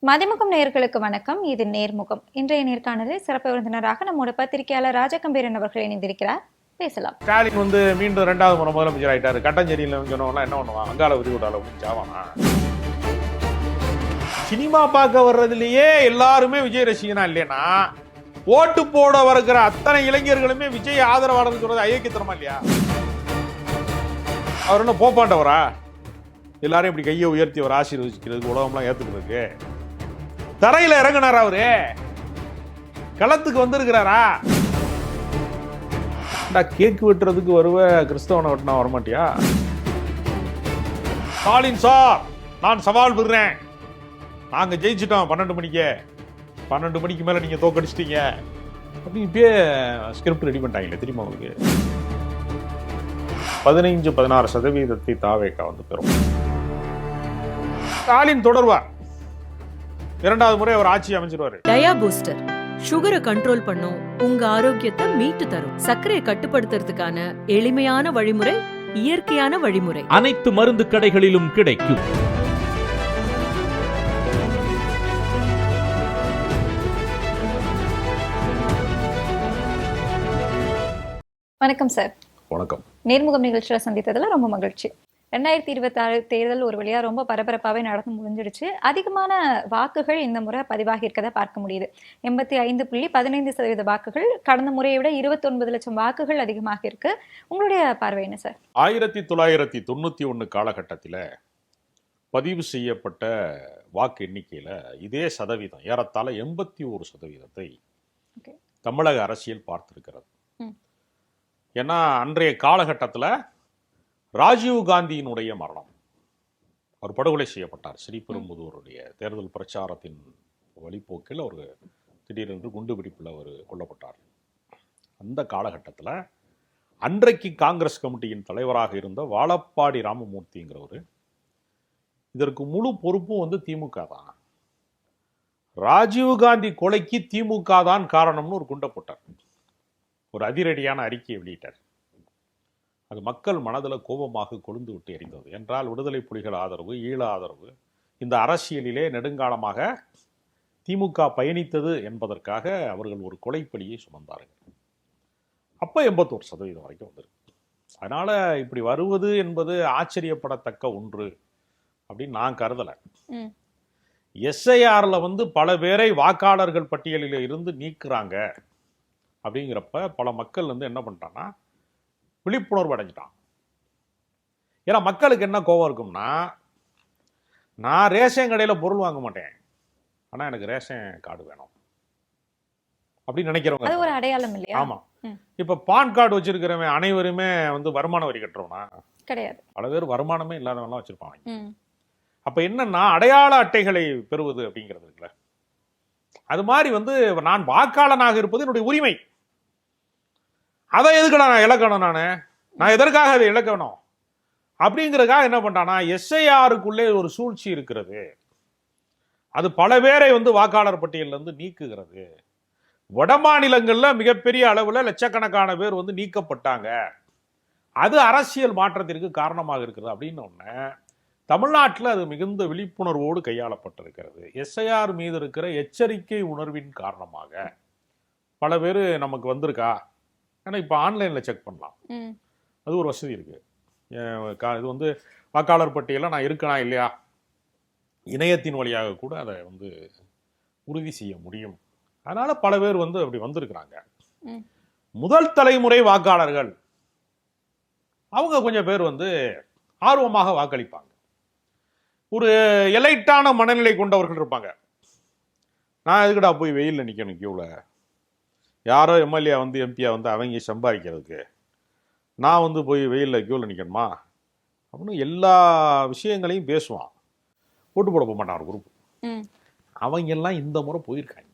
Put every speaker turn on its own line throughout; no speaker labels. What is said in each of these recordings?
மதிமுகம் நேயர்களுக்கு வணக்கம். இது நேர்முகம். இன்றைய நேர்காணலில் சிறப்பு விருந்தினராக நம்மோட பத்திரிகையாளர் ராஜகம்பீரன் அவர்கள் இணைந்திருக்கிறார். பேசலாம்.
ஸ்டாலின் மீண்டும் 2வது முறை முதலமைச்சர் ஆயிட்டாரு. கட்டஞ்சேரியில் சொன்னவங்க என்ன பண்ணுவான்? அங்கால விரிகுடால சாவானா? சினிமா பார்க்க வர்றதுலயே எல்லாருமே விஜய் ரசிகனா இல்லையா? ஓட்டு போட வருகிற அத்தனை இளைஞர்களுமே விஜய் ஆதரவாளர் சொல்றது ஐயக்கித்தனமா இல்லையா? அவர் என்ன போப்பாண்டவரா? எல்லாரும் இப்படி கையை உயர்த்தி அவர் ஆசீர்வதிக்கிறது, உலகம்லாம் ஏத்துக்கிறதுக்கு தரையில இறங்கினாரா? அவரு களத்துக்கு வந்திருக்கிறாரா? கேக்கு வெட்டுறதுக்கு வருவ, கிறிஸ்தவனை வெட்டினா வரமாட்டியா? ஸ்டாலின் சார், நான் சவால் விடுறேன், நாங்க ஜெயிச்சிட்டோம் 12 மணிக்கு மேல நீங்க தோக்கடிச்சிட்டீங்க அப்படின்னு இப்பயே ஸ்கிரிப்ட் ரெடி பண்ணிட்டாங்களே, தெரியுமா உங்களுக்கு? 15-16% தாவேகா பெறும். ஸ்டாலின் தொடர்வார், 2வது முறை அவர் ஆட்சி அமைச்சிருவாரு.
டயா பூஸ்டர் சுகரை கண்ட்ரோல் பண்ணும், உங்க ஆரோக்கியத்தை மீட்டு தரும். சர்க்கரையை கட்டுப்படுத்துறதுக்கான எளிமையான வழிமுறை, இயற்கையான வழிமுறை.
அனைத்து மருந்து கடைகளிலும் கிடைக்கும்.
வணக்கம் சார்.
வணக்கம்.
நேர்முகம் நிகழ்ச்சியில சந்தித்ததுல ரொம்ப மகிழ்ச்சி. 2026 தேர்தல் ஒரு வழியா ரொம்ப பரபரப்பாவே நடந்து முடிஞ்சிடுச்சு. அதிகமான வாக்குகள் இந்த முறை பதிவாகி இருக்கதை பார்க்க முடியுது. 85.15% வாக்குகள், கடந்த முறையை விட 29 லட்சம் வாக்குகள் அதிகமாக இருக்கு. உங்களுடைய பார்வை என்ன சார்?
1991 காலகட்டத்தில் பதிவு செய்யப்பட்ட வாக்கு எண்ணிக்கையில இதே சதவீதம், ஏறத்தாழ 81% தமிழக அரசியல் பார்த்திருக்கிறது. ஏன்னா அன்றைய காலகட்டத்தில் ராஜீவ் காந்தியினுடைய மரணம், அவர் படுகொலை செய்யப்பட்டார். ஸ்ரீபெரும்புதூருடைய தேர்தல் பிரச்சாரத்தின் வழிபோக்கில் அவர் திடீரென்று குண்டுபிடிப்பில் அவர் கொல்லப்பட்டார். அந்த காலகட்டத்தில் அன்றைக்கு காங்கிரஸ் கமிட்டியின் தலைவராக இருந்த வாழப்பாடி ராமமூர்த்திங்கிறவர், இதற்கு முழு பொறுப்பும் திமுக தான், ராஜீவ் காந்தி கொலைக்கு திமுக தான் காரணம்னு ஒரு குண்டை போட்டார். ஒரு அதிரடியான அறிக்கையை வெளியிட்டார். அது மக்கள் மனதில் கோபமாக கொழுந்து விட்டு எரிந்தது. என்றால் விடுதலை புலிகள் ஆதரவு, ஈழ ஆதரவு, இந்த அரசியலிலே நெடுங்காலமாக திமுக பயணித்தது என்பதற்காக அவர்கள் ஒரு கொலைப்பழியை சுமந்தார்கள். அப்போ 81% வரைக்கும் வந்திருக்கு. அதனால இப்படி வருவது என்பது ஆச்சரியப்படத்தக்க ஒன்று அப்படின்னு நான் கருதலை. எஸ்ஐஆர்ல பல பேரை வாக்காளர்கள் பட்டியலில் இருந்து நீக்குறாங்க அப்படிங்கிறப்ப பல மக்கள் என்ன பண்ணிட்டான்னா விழிப்புணர்வு அடைஞ்சிட்டான். ஏன்னா மக்களுக்கு என்ன கோபம் இருக்கும்னா, நான் ரேஷன் கடையில் பொருள் வாங்க மாட்டேன், ஆனா எனக்கு ரேஷன் கார்டு வேணும் அப்படின்னு நினைக்கிறவங்க.
அது ஒரு அடையாளம் இல்லையா?
ஆமா. இப்ப பான் கார்டு வச்சிருக்கிறவன் அனைவருமே வருமான வரி கட்டுறவனா கிடையாது. பல பேர் வருமானமே இல்லாதவெல்லாம் வச்சிருப்பாங்க. அப்ப என்னன்னா, அடையாள அட்டைகளை பெறுவது அப்படிங்கிறது இருக்குல்ல, அது மாதிரி நான் வாக்காளனாக இருப்பது என்னுடைய உரிமை. அதை எதுக்கடா நான் இழக்கணும்? நான் எதற்காக அதை இழக்கணும் அப்படிங்கிறதுக்காக என்ன பண்றானா, எஸ்ஐஆருக்குள்ளே ஒரு சூழ்ச்சி இருக்கிறது. அது பல பேரை வாக்காளர் பட்டியலிருந்து நீக்குகிறது. வட மாநிலங்கள்ல மிகப்பெரிய அளவுல லட்சக்கணக்கான பேர் நீக்கப்பட்டாங்க. அது அரசியல் மாற்றத்திற்கு காரணமாக இருக்கிறது அப்படின்னு ஒண்ணு. தமிழ்நாட்டில் அது மிகுந்த விழிப்புணர்வோடு கையாளப்பட்டிருக்கிறது. எஸ்ஐஆர் மீது இருக்கிற எச்சரிக்கை உணர்வின் காரணமாக பல பேர் நமக்கு வந்திருக்கா, ஏன்னா இப்போ ஆன்லைனில் செக் பண்ணலாம், அது ஒரு வசதி இருக்கு. இது வாக்காளர் பட்டியலில் நான் இருக்கனா இல்லையா, இணையத்தின் வழியாக கூட அதை உறுதி செய்ய முடியும். அதனால பல பேர் அப்படி வந்திருக்கிறாங்க. முதல் தலைமுறை வாக்காளர்கள் அவங்க கொஞ்சம் பேர் ஆர்வமாக வாக்களிப்பாங்க. ஒரு எலைட்டான மனநிலை கொண்டவர்கள் இருப்பாங்க. நான் எதுக்கடா போய் வெயிலில் நிற்கணும் கியூல, யாரோ எம்எல்ஏ எம்பியா அவங்க சம்பாதிக்கிறதுக்கு நான் போய் வெயிலில் கியூவில் நிற்கணுமா அப்படின்னு எல்லா விஷயங்களையும் பேசுவான். ஓட்டு போட போக மாட்டான் ஒரு குரூப். அவங்க எல்லாம் இந்த முறை போயிருக்காங்க.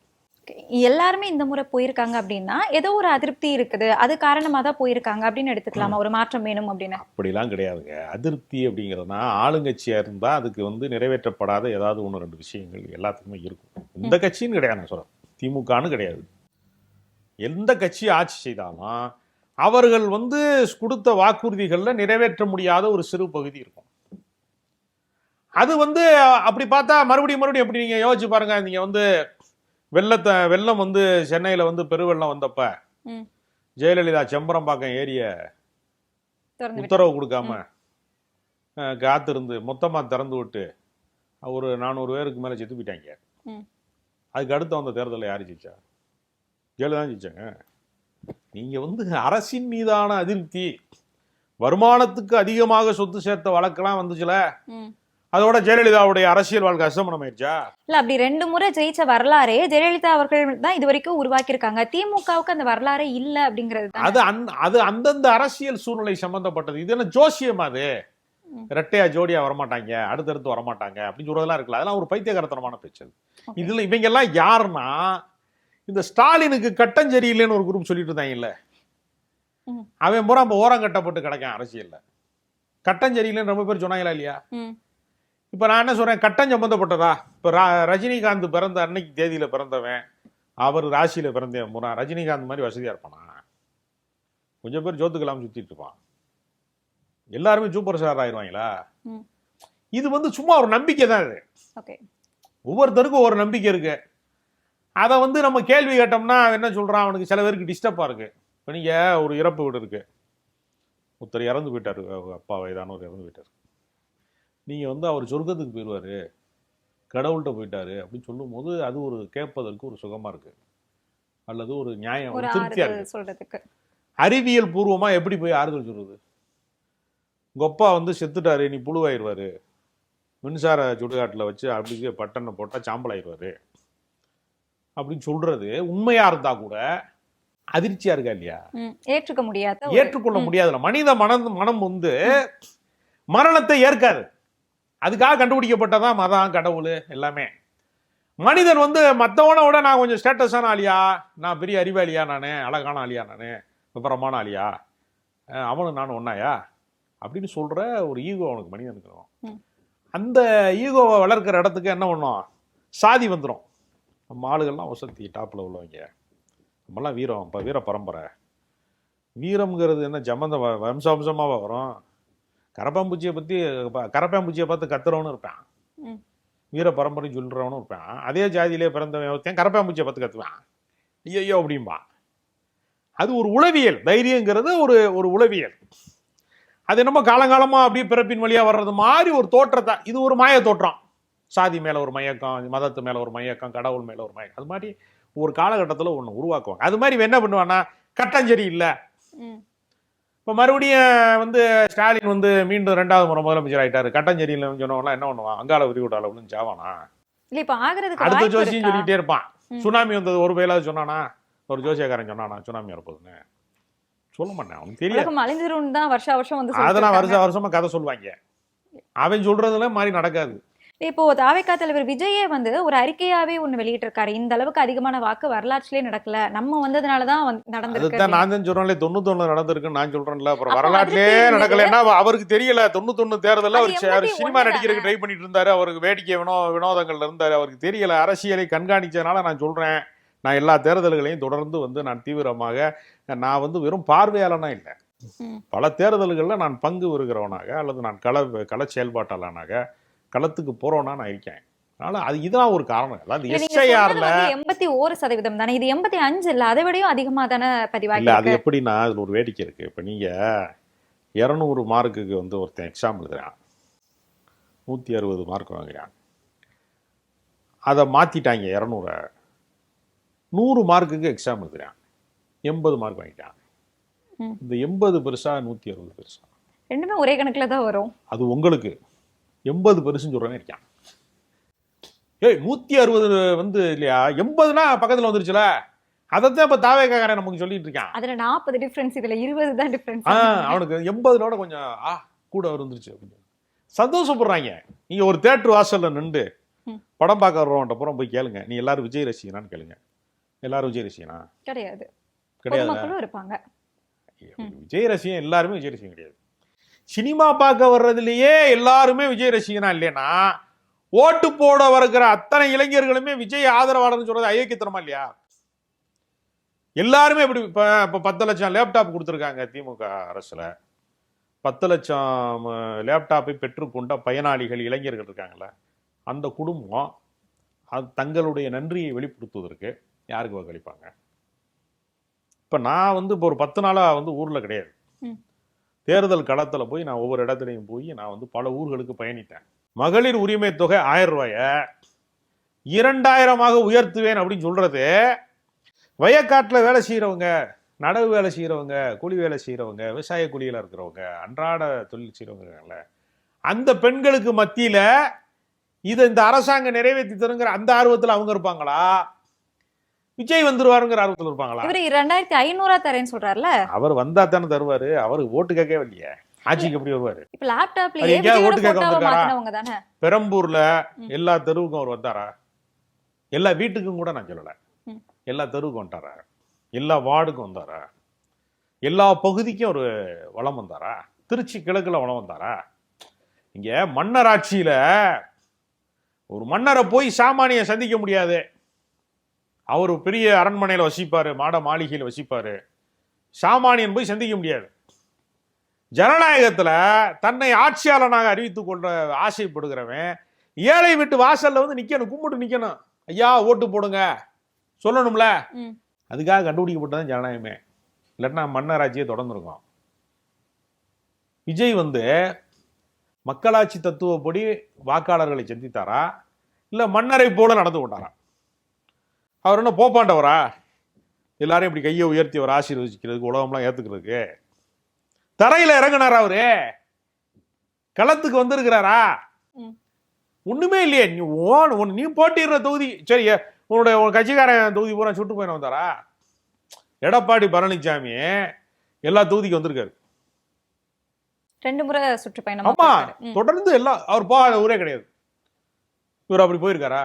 எல்லாருமே இந்த முறை போயிருக்காங்க அப்படின்னா ஏதோ ஒரு அதிருப்தி இருக்குது, அது காரணமா தான் போயிருக்காங்க அப்படின்னு எடுத்துக்கலாமா? ஒரு மாற்றம் வேணும் அப்படின்னு? அப்படிலாம்
கிடையாதுங்க. அதிருப்தி அப்படிங்கிறதுனா ஆளுங்கட்சியா இருந்தா அதுக்கு நிறைவேற்றப்படாத ஏதாவது 1-2 விஷயங்கள் எல்லாத்துக்குமே இருக்கும். இந்த கட்சின்னு கிடையாது, நான் சொல்றேன், திமுகன்னு கிடையாது. எந்த கட்சி ஆட்சி செய்தாலும் அவர்கள் கொடுத்த வாக்குறுதிகளில் நிறைவேற்ற முடியாத ஒரு சிறு பகுதி இருக்கும். அது வந்து அப்படி பார்த்தா மறுபடியும் எப்படி நீங்க யோசிச்சு பாருங்க. நீங்க வந்து வெள்ளம் வந்து சென்னையில வந்து பெருவெள்ளம் வந்தப்ப ஜெயலலிதா செம்பரம்பாக்கம் ஏரிய உத்தரவு கொடுக்காம காத்திருந்து மொத்தமா திறந்து விட்டு ஒரு 400 பேருக்கு மேல செத்து போயிட்டாங்க. அதுக்கு அடுத்து வந்த தேர்தலில் யாரு ஜெயிச்சா? ஜெயலலிதா ஜெயிச்சாங்க. நீங்க வந்து அரசின் மீதான அதிருப்தி, வருமானத்துக்கு அதிகமாக சொத்து சேர்த்த வழக்கெல்லாம் வந்துச்சுல, அதோட ஜெயலலிதாவுடைய அரசியல் வாழ்க்கை அசமனம் ஆயிடுச்சா?
இல்ல, அப்படி 2 முறை ஜெயிச்ச வரலாறே ஜெயலலிதா அவர்கள் தான் இது வரைக்கும் உருவாக்கி இருக்காங்க. திமுகவுக்கு அந்த வரலாறே இல்ல அப்படிங்கிறது
அது அந்தந்த அரசியல் சூழ்நிலை சம்பந்தப்பட்டது. இது என்ன ஜோசியம்? அது ரெட்டையா ஜோடியா வரமாட்டாங்க, அடுத்தடுத்து வரமாட்டாங்க அப்படின்னு சொல்றதெல்லாம் இருக்குல்ல, அதெல்லாம் ஒரு பைத்தியகாரத்தனமான பேச்சு. இதுல இவங்க எல்லாம் யாருன்னா, இந்த ஸ்டாலினுக்கு கட்டஞ்சரியில்லைன்னு ஒரு குரூப் சொல்லிட்டு இருந்தாங்கல்ல, அவன் பூரா ஓரம் கட்டப்பட்டு கிடக்கான் அரசியல்ல. கட்டஞ்சரியில்லைன்னு ரொம்ப பேர் சொன்னாங்களா இல்லையா? இப்ப நான் என்ன சொல்றேன், கட்டம் சம்பந்தப்பட்டதா? இப்ப ரஜினிகாந்த் பிறந்த அன்னைக்கு தேதியில பிறந்தவன், அவர் ராசியில பிறந்தவன் பூரா ரஜினிகாந்த் மாதிரி வசதியா இருப்பானா? கொஞ்சம் பேர் ஜோத்துக்கலாம் சுத்திட்டு இருப்பான். எல்லாருமே சூப்பர் ஸ்டார் ஆயிடுவாங்களா? இது வந்து சும்மா ஒரு நம்பிக்கை தான். இது ஒவ்வொருத்தருக்கும் ஒரு நம்பிக்கை இருக்கு. அதை வந்து நம்ம கேள்வி கேட்டோம்னா என்ன சொல்றான், அவனுக்கு சில பேருக்கு டிஸ்டர்பா இருக்கு. இப்ப நீங்க ஒரு இறப்பு வீடு இருக்கு, ஒருத்தர் இறந்து போயிட்டாரு, அப்பா வயதானவர் இறந்து போயிட்டாரு. நீங்க வந்து அவர் சொர்க்கத்துக்கு போயிடுவாரு, கடவுள்கிட்ட போயிட்டாரு அப்படின்னு சொல்லும் போது அது ஒரு கேட்பதற்கு ஒரு சுகமா இருக்கு, அல்லது ஒரு நியாயம், ஒரு திருப்தியா இருக்கு. அறிவியல் பூர்வமா எப்படி போய் ஆறுதல் சொல்றது? உங்க அப்பா வந்து செத்துட்டாரு, நீ புழுவாயிருவாரு, மின்சார சுடுகாட்டில் வச்சு அப்படி பட்டனை போட்டா சாம்பல் ஆயிடுவாரு அப்படின்னு சொல்றது உண்மையா இருந்தா கூட அதிர்ச்சியா இருக்கா இல்லையா? ஏற்றுக்கொள்ள முடியாதுல. மனித மனம் வந்து மரணத்தை ஏற்காது. அதுக்காக கண்டுபிடிக்கப்பட்டதான் மதம், கடவுள் எல்லாமே. மனிதன் வந்து மற்றவனை விட நான் கொஞ்சம் ஸ்டேட்டஸான ஆளியா, நான் பெரிய அறிவாளியா, நான் அழகான ஆளியா, நான் விபரமான ஆளியா, அவனு நானும் ஒன்னாயா அப்படின்னு சொல்ற ஒரு ஈகோ அவனுக்கு மனிதனுக்கு இருக்கும். அந்த ஈகோவை வளர்க்கிற இடத்துக்கு என்ன பண்ணும், சாதி வந்துடும். நம்ம ஆளுகள்லாம் வசதி டாப்ல உள்ளவங்க, நம்மளாம் வீரம், இப்போ வீர பரம்பரை. வீரம்ங்கிறது என்ன ஜமந்த வம்சாவம்சமாவா வரும்? கரப்பாம்பூச்சியை பார்த்து கத்துறவனும் இருப்பான், வீர பரம்பரைன்னு சொல்றவனும் இருப்பான். அதே ஜாதியிலே பிறந்தவன் கரப்பாம்பூச்சியை பார்த்து கத்துவான், ஐயோ அப்படின்பா. அது ஒரு உளவியல். தைரியங்கிறது ஒரு உளவியல். அது என்னமோ காலங்காலமா அப்படியே பிறப்பின் வழியா வர்றது மாதிரி ஒரு தோற்றத்தை, இது ஒரு மாய தோற்றம். சாதி மேல ஒரு மயக்கம், மதத்து மேல ஒரு மயக்கம், கடவுள் மேல ஒரு மயக்கம், அது மாதிரி ஒரு காலகட்டத்தில் ஒன்று உருவாக்குவாங்க. அது மாதிரி என்ன பண்ணுவான்னா, கட்டஞ்சரி இல்லை. இப்போ மறுபடியும் வந்து ஸ்டாலின் வந்து மீண்டும் 2வது முறை முதலமைச்சர் ஆயிட்டாரு, கட்டஞ்சேரியில் சொன்னவங்களாம் என்ன பண்ணுவான், அங்காள விரிகுடால ஒன்றும் சாவானா? அடுத்த ஜோசியும் சொல்லிக்கிட்டே இருப்பான். சுனாமி வந்தது ஒரு வேளாவது சொன்னானா? ஒரு ஜோசியக்காரன் சொன்னானா சுனாமி வரப்போகுதுன்னு? சொல்ல மாட்டேன், அவனுக்கு தெரியும். அதெல்லாம் வருஷமா கதை சொல்லுவாங்க. அவன் சொல்றதுல மாதிரி நடக்காது.
இப்போ தாவேகா தலைவர் விஜயே வந்து ஒரு அறிக்கையாவே ஒண்ணு வெளியிட்டு இருக்காரு, இந்த அளவுக்கு அதிகமான வாக்கு வரலாற்றிலே நடக்கல, நம்ம வந்ததுனாலதான் நடந்திருக்கு.
நான் தான் சொல்றேன்ல, 91 நடந்திருக்குன்னு நான் சொல்றேன்ல. அப்புறம் வரலாற்றிலே நடக்கலன்னா அவருக்கு தெரியல. 91 தேர்தலில் அவர் சினிமா நடிக்கிறதுக்கு ட்ரை பண்ணிட்டு இருந்தாரு, அவருக்கு வேடிக்கை வினோதங்கள்ல இருந்தாரு, அவருக்கு தெரியல. அரசியலை கண்காணிச்சதுனால நான் சொல்றேன், நான் எல்லா தேர்தல்களையும் தொடர்ந்து வந்து நான் தீவிரமாக, நான் வந்து வெறும் பார்வையாளனா இல்லை, பல தேர்தல்களில் நான் பங்கு வருகிறவனாக அல்லது நான் கள செயல்பாட்டாளனாக களத்துக்கு போறோம்னா நான் இருக்கேன். அதனால அது இதுதான் ஒரு காரணம். அது எஸ்ஐஆர்ல
81% தானே, இது 85 இல்ல, அதை விடயும் அதிகமா தானே பதிவாகி
இல்ல. அது எப்படின்னா அதுல ஒரு வேடிக்கை இருக்கு. இப்ப நீங்க 200 மார்க்குக்கு வந்து ஒருத்தன் எக்ஸாம் எழுதுறான், 160 மார்க் வாங்குறான். அதை மாத்திட்டாங்க, 200 100 மார்க்குக்கு எக்ஸாம் எழுதுறான், 80 மார்க் வாங்கிட்டான். இந்த 80 பெருசா 160 பெருசா?
ரெண்டுமே ஒரே கணக்குல தான் வரும்.
அது உங்களுக்கு 80 பெருசுன்னு சொல்றேன்னு இருக்கான். 160 வந்து இல்லையா, 80னா பக்கத்துல வந்துருச்சுல. அதைத்தான் இப்ப தாவேக்காரன் நமக்கு சொல்லிட்டு இருக்கான்.
அதுல 40 டிஃபரன்ஸ், இதுல 20 தான் டிஃபரன்ஸ்.
அவனுக்கு 80ஓட கொஞ்சம் கூட வந்துருச்சு அப்படின்னு சந்தோஷப்படுறாங்க. நீங்க ஒரு தியேட்டர் வாசல்ல நின்று படம் பார்க்க வர்றவன்ட்ட புறம் போய் கேளுங்க, நீ எல்லாரும் விஜய் ரசிகனான்னு கேளுங்க. எல்லாரும் விஜய் ரசிகனா?
கிடையாது. இருப்பாங்க
விஜய் ரசிகன், எல்லாருமே விஜய் ரசிகன் கிடையாது. சினிமா பார்க்க வர்றதுலயே எல்லாருமே விஜய் ரசிகனா இல்லையா? ஓட்டு போட வருகிற அத்தனை இளைஞர்களுமே விஜய் ஆதரவாளர்னு சொல்றது அயோக்கியத்தனமா இல்லையா? எல்லாருமே இப்படி இப்ப 10 லட்சம் லேப்டாப் கொடுத்துருக்காங்க திமுக அரசுல, 10 லட்சம் லேப்டாப்பை பெற்றுக்கொண்ட பயனாளிகள் இளைஞர்கள் இருக்காங்களே, அந்த குடும்பம் அது தங்களுடைய நன்றியை வெளிப்படுத்துவதற்கு யாருக்கு வாக்களிப்பாங்க? இப்போ நான் வந்து இப்போ ஒரு 10 நாளாக வந்து ஊரில் கிடையாது. தேர்தல் களத்தில் போய் நான் ஒவ்வொரு இடத்துலையும் போய் நான் வந்து பல ஊர்களுக்கு பயணித்தேன். மகளிர் உரிமை தொகை 1000 ரூபாயை 2000 உயர்த்துவேன் அப்படின்னு சொல்றது, வயக்காட்டில் வேலை செய்கிறவங்க, நடவு வேலை செய்கிறவங்க, கூலி வேலை செய்கிறவங்க, விவசாய கூலியில் இருக்கிறவங்க, அன்றாட தொழில் செய்கிறவங்க, அந்த பெண்களுக்கு மத்தியில் இதை இந்த அரசாங்கம் நிறைவேற்றி தருங்கிற அந்த ஆர்வத்தில் அவங்க இருப்பாங்களா? விஜய் வந்துருவாருங்கிற ஆர்வத்தில் இருப்பாங்களா?
இவரு 2500 தரேன்னு சொல்றாருல,
அவர் வந்தா தானே தருவாரு. அவருக்கு ஓட்டு கேட்கவே இல்லையே, ஆட்சிக்கு எப்படி வருவாரு?
இப்ப லேப்டாப்லயே ஓட்டு கேட்க வந்திருக்காரா?
பெரம்பூர்ல எல்லா தெருவுக்கும் அவர் வந்தாரா? எல்லா வீட்டுக்கும் கூட நான் சொல்லல, எல்லா தெருவுக்கும் வந்துட்டாரா? எல்லா வார்டுக்கும் வந்தாரா? எல்லா பகுதிக்கும் ஒரு வளம் வந்தாரா? திருச்சி கிழக்குல வளம் வந்தாரா? இங்க மன்னர் ஆட்சியில ஒரு மன்னரை போய் சாமானிய சந்திக்க முடியாது. அவர் பெரிய அரண்மனையில் வசிப்பாரு, மாட மாளிகையில் வசிப்பாரு. சாமானியன் போய் சந்திக்க முடியாது. ஜனநாயகத்துல தன்னை ஆட்சியாளனாக அறிவித்துக் கொள்ள ஆசைப்படுகிறவன் ஏழை வீட்டு வாசல்ல வந்து நிக்கணும், கும்பிட்டு நிக்கணும், ஐயா ஓட்டு போடுங்க சொல்லணும்ல. அதுக்காக கண்டுபிடிக்கப்பட்டதான் ஜனநாயகமே. இல்லைன்னா மன்னர் ஆட்சியை தொடர்ந்துருக்கோம். விஜய் வந்து மக்களாட்சி தத்துவப்படி வாக்காளர்களை சந்தித்தாரா, இல்லை மன்னரை போல நடந்து கொண்டாரா? அவர் என்ன போப்பாண்டவரா? எல்லாரையும் இப்படி கையை உயர்த்தி அவர் ஆசீர்வதிக்கிறதுக்கு, உலகம்லாம் ஏத்துக்கிறதுக்கு தரையில இறங்கினாரா? அவரு களத்துக்கு வந்திருக்கிறாரா? ஒண்ணுமே இல்லையே. நீ போட்டிடுற தொகுதி சரி, உன்னுடைய கட்சிக்காரன் தொகுதி பூரா சுட்டு போயின வந்தாரா? எடப்பாடி பழனிசாமி எல்லா தொகுதிக்கு வந்திருக்காரு.
2 முறை சுற்றுப்பயணம்.
ஆமா, தொடர்ந்து எல்லாம். அவர் போகாத ஊரே கிடையாது. இவர் அப்படி போயிருக்காரா?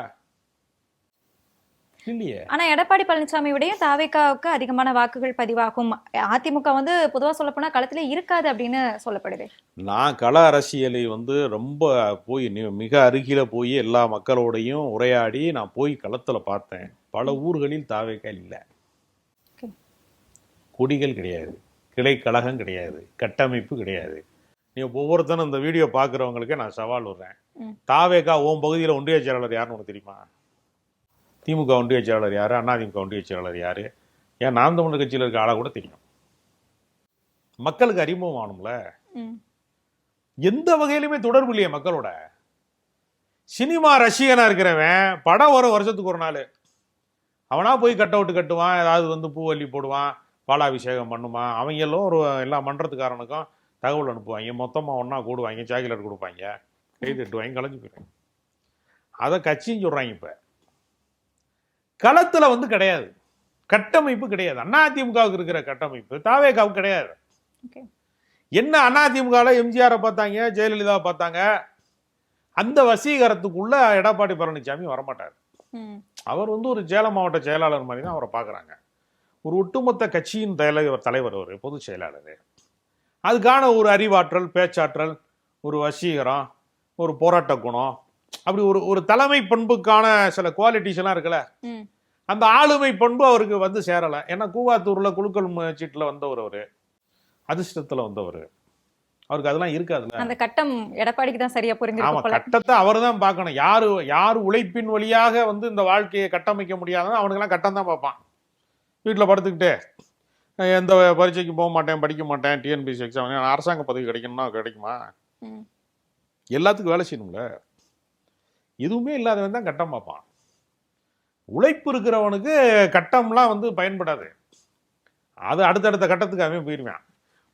இல்லையே.
ஆனா எடப்பாடி பழனிசாமி விட தாவேகாவுக்கு அதிகமான வாக்குகள் பதிவாகும். அதிமுக வந்து பொதுவா சொல்ல போனா களத்திலே இருக்காது அப்படின்னு சொல்லப்படுது.
நான் கள அரசியலை வந்து ரொம்ப போய் மிக அருகில போய் எல்லா மக்களோடையும் உரையாடி நான் போய் களத்துல பார்த்தேன். பல ஊர்களில் தாவேகா இல்லை. கொடிகள் கிடையாது, கிளை கழகம் கிடையாது, கட்டமைப்பு கிடையாது. நீ ஒவ்வொருத்தனும் இந்த வீடியோ பார்க்குறவங்களுக்கு நான் சவால் விடுறேன். தாவேகா உன் பகுதியில் ஒன்றிய செயலாளர் யாருன்னு உனக்கு தெரியுமா? திமுக ஒன்றிய செயலாளர் யாரு? அதிமுக ஒன்றிய செயலாளர் யாரு? ஏன் நாம் தமிழர் கட்சியில் இருக்க ஆளா கூட தெரியும். மக்களுக்கு அறிமுகம் ஆகணும்ல. எந்த வகையிலுமே தொடர்பு இல்லையே மக்களோட. சினிமா ரசிகனா இருக்கிறவன் படம் வரும் வருஷத்துக்கு ஒரு நாள், அவனா போய் கட் அவுட் கட்டுவான், ஏதாவது வந்து பூவல்லி போடுவான், பாலாபிஷேகம் பண்ணுவான். அவங்க எல்லாம் ஒரு எல்லா மன்றத்துக்காரனுக்கும் தகவல் அனுப்புவாங்க, மொத்தமாக ஒன்றா கூடுவாங்க, சாக்லேட் கொடுப்பாங்க, கை தட்டுவாங்க, கலைஞ்சு போயிடுவாங்க. அதை கட்சின்னு சொல்கிறாங்க. இப்போ களத்தில் வந்து கிடையாது, கட்டமைப்பு கிடையாது. அதிமுகவுக்கு இருக்கிற கட்டமைப்பு தாவேகாவுக்கு கிடையாது. என்ன அதிமுகவில் எம்ஜிஆரை பார்த்தாங்க, ஜெயலலிதாவை பார்த்தாங்க, அந்த வசீகரத்துக்குள்ள எடப்பாடி பழனிசாமி வரமாட்டார். அவர் வந்து ஒரு சேலம் மாவட்ட செயலாளர் மாதிரி தான் அவரை பார்க்குறாங்க. ஒரு ஒட்டுமொத்த கட்சியின் தலைவர் அவர், பொதுச் செயலாளர். அதுக்கான ஒரு அறிவாற்றல், பேச்சாற்றல், ஒரு வசீகரம், ஒரு போராட்ட குணம், அப்படி ஒரு தலைமை பண்புக்கான சில குவாலிட்டிஸ் எல்லாம் இருக்குல்ல, அந்த ஆளுமை பண்பு அவருக்கு வந்து சேரலை. ஏன்னா கூவாத்தூர்ல குழுக்கள் சீட்டில் வந்தவர், அவரு அதிர்ஷ்டத்தில் வந்தவர், அவருக்கு அதெல்லாம் இருக்காதுல்ல.
அந்த கட்டம் எடப்பாடிக்கு தான் சரியா புரிஞ்சிருக்கு.
ஆமா, கட்டத்தை அவர் தான் பார்க்கணும். யாரு உழைப்பின் வழியாக வந்து இந்த வாழ்க்கையை கட்டமைக்க முடியாதுன்னு அவனுக்கெல்லாம் கட்டம் தான் பார்ப்பான். வீட்டில் படுத்துக்கிட்டே எந்த பரீட்சைக்கு போக மாட்டேன், படிக்க மாட்டேன், டிஎன்பிஎஸ்சி எக்ஸாம், அரசாங்க பதவி கிடைக்கணும்னா கிடைக்குமா? எல்லாத்துக்கும் வேலை செய்யணும்ல. எதுவுமே இல்லாதவன் தான் கட்டம் பார்ப்பான். உழைப்பு இருக்கிறவனுக்கு கட்டம்லாம் வந்து பயன்படாது. அது அடுத்தடுத்த கட்டத்துக்கு அவன் போயிருவான்.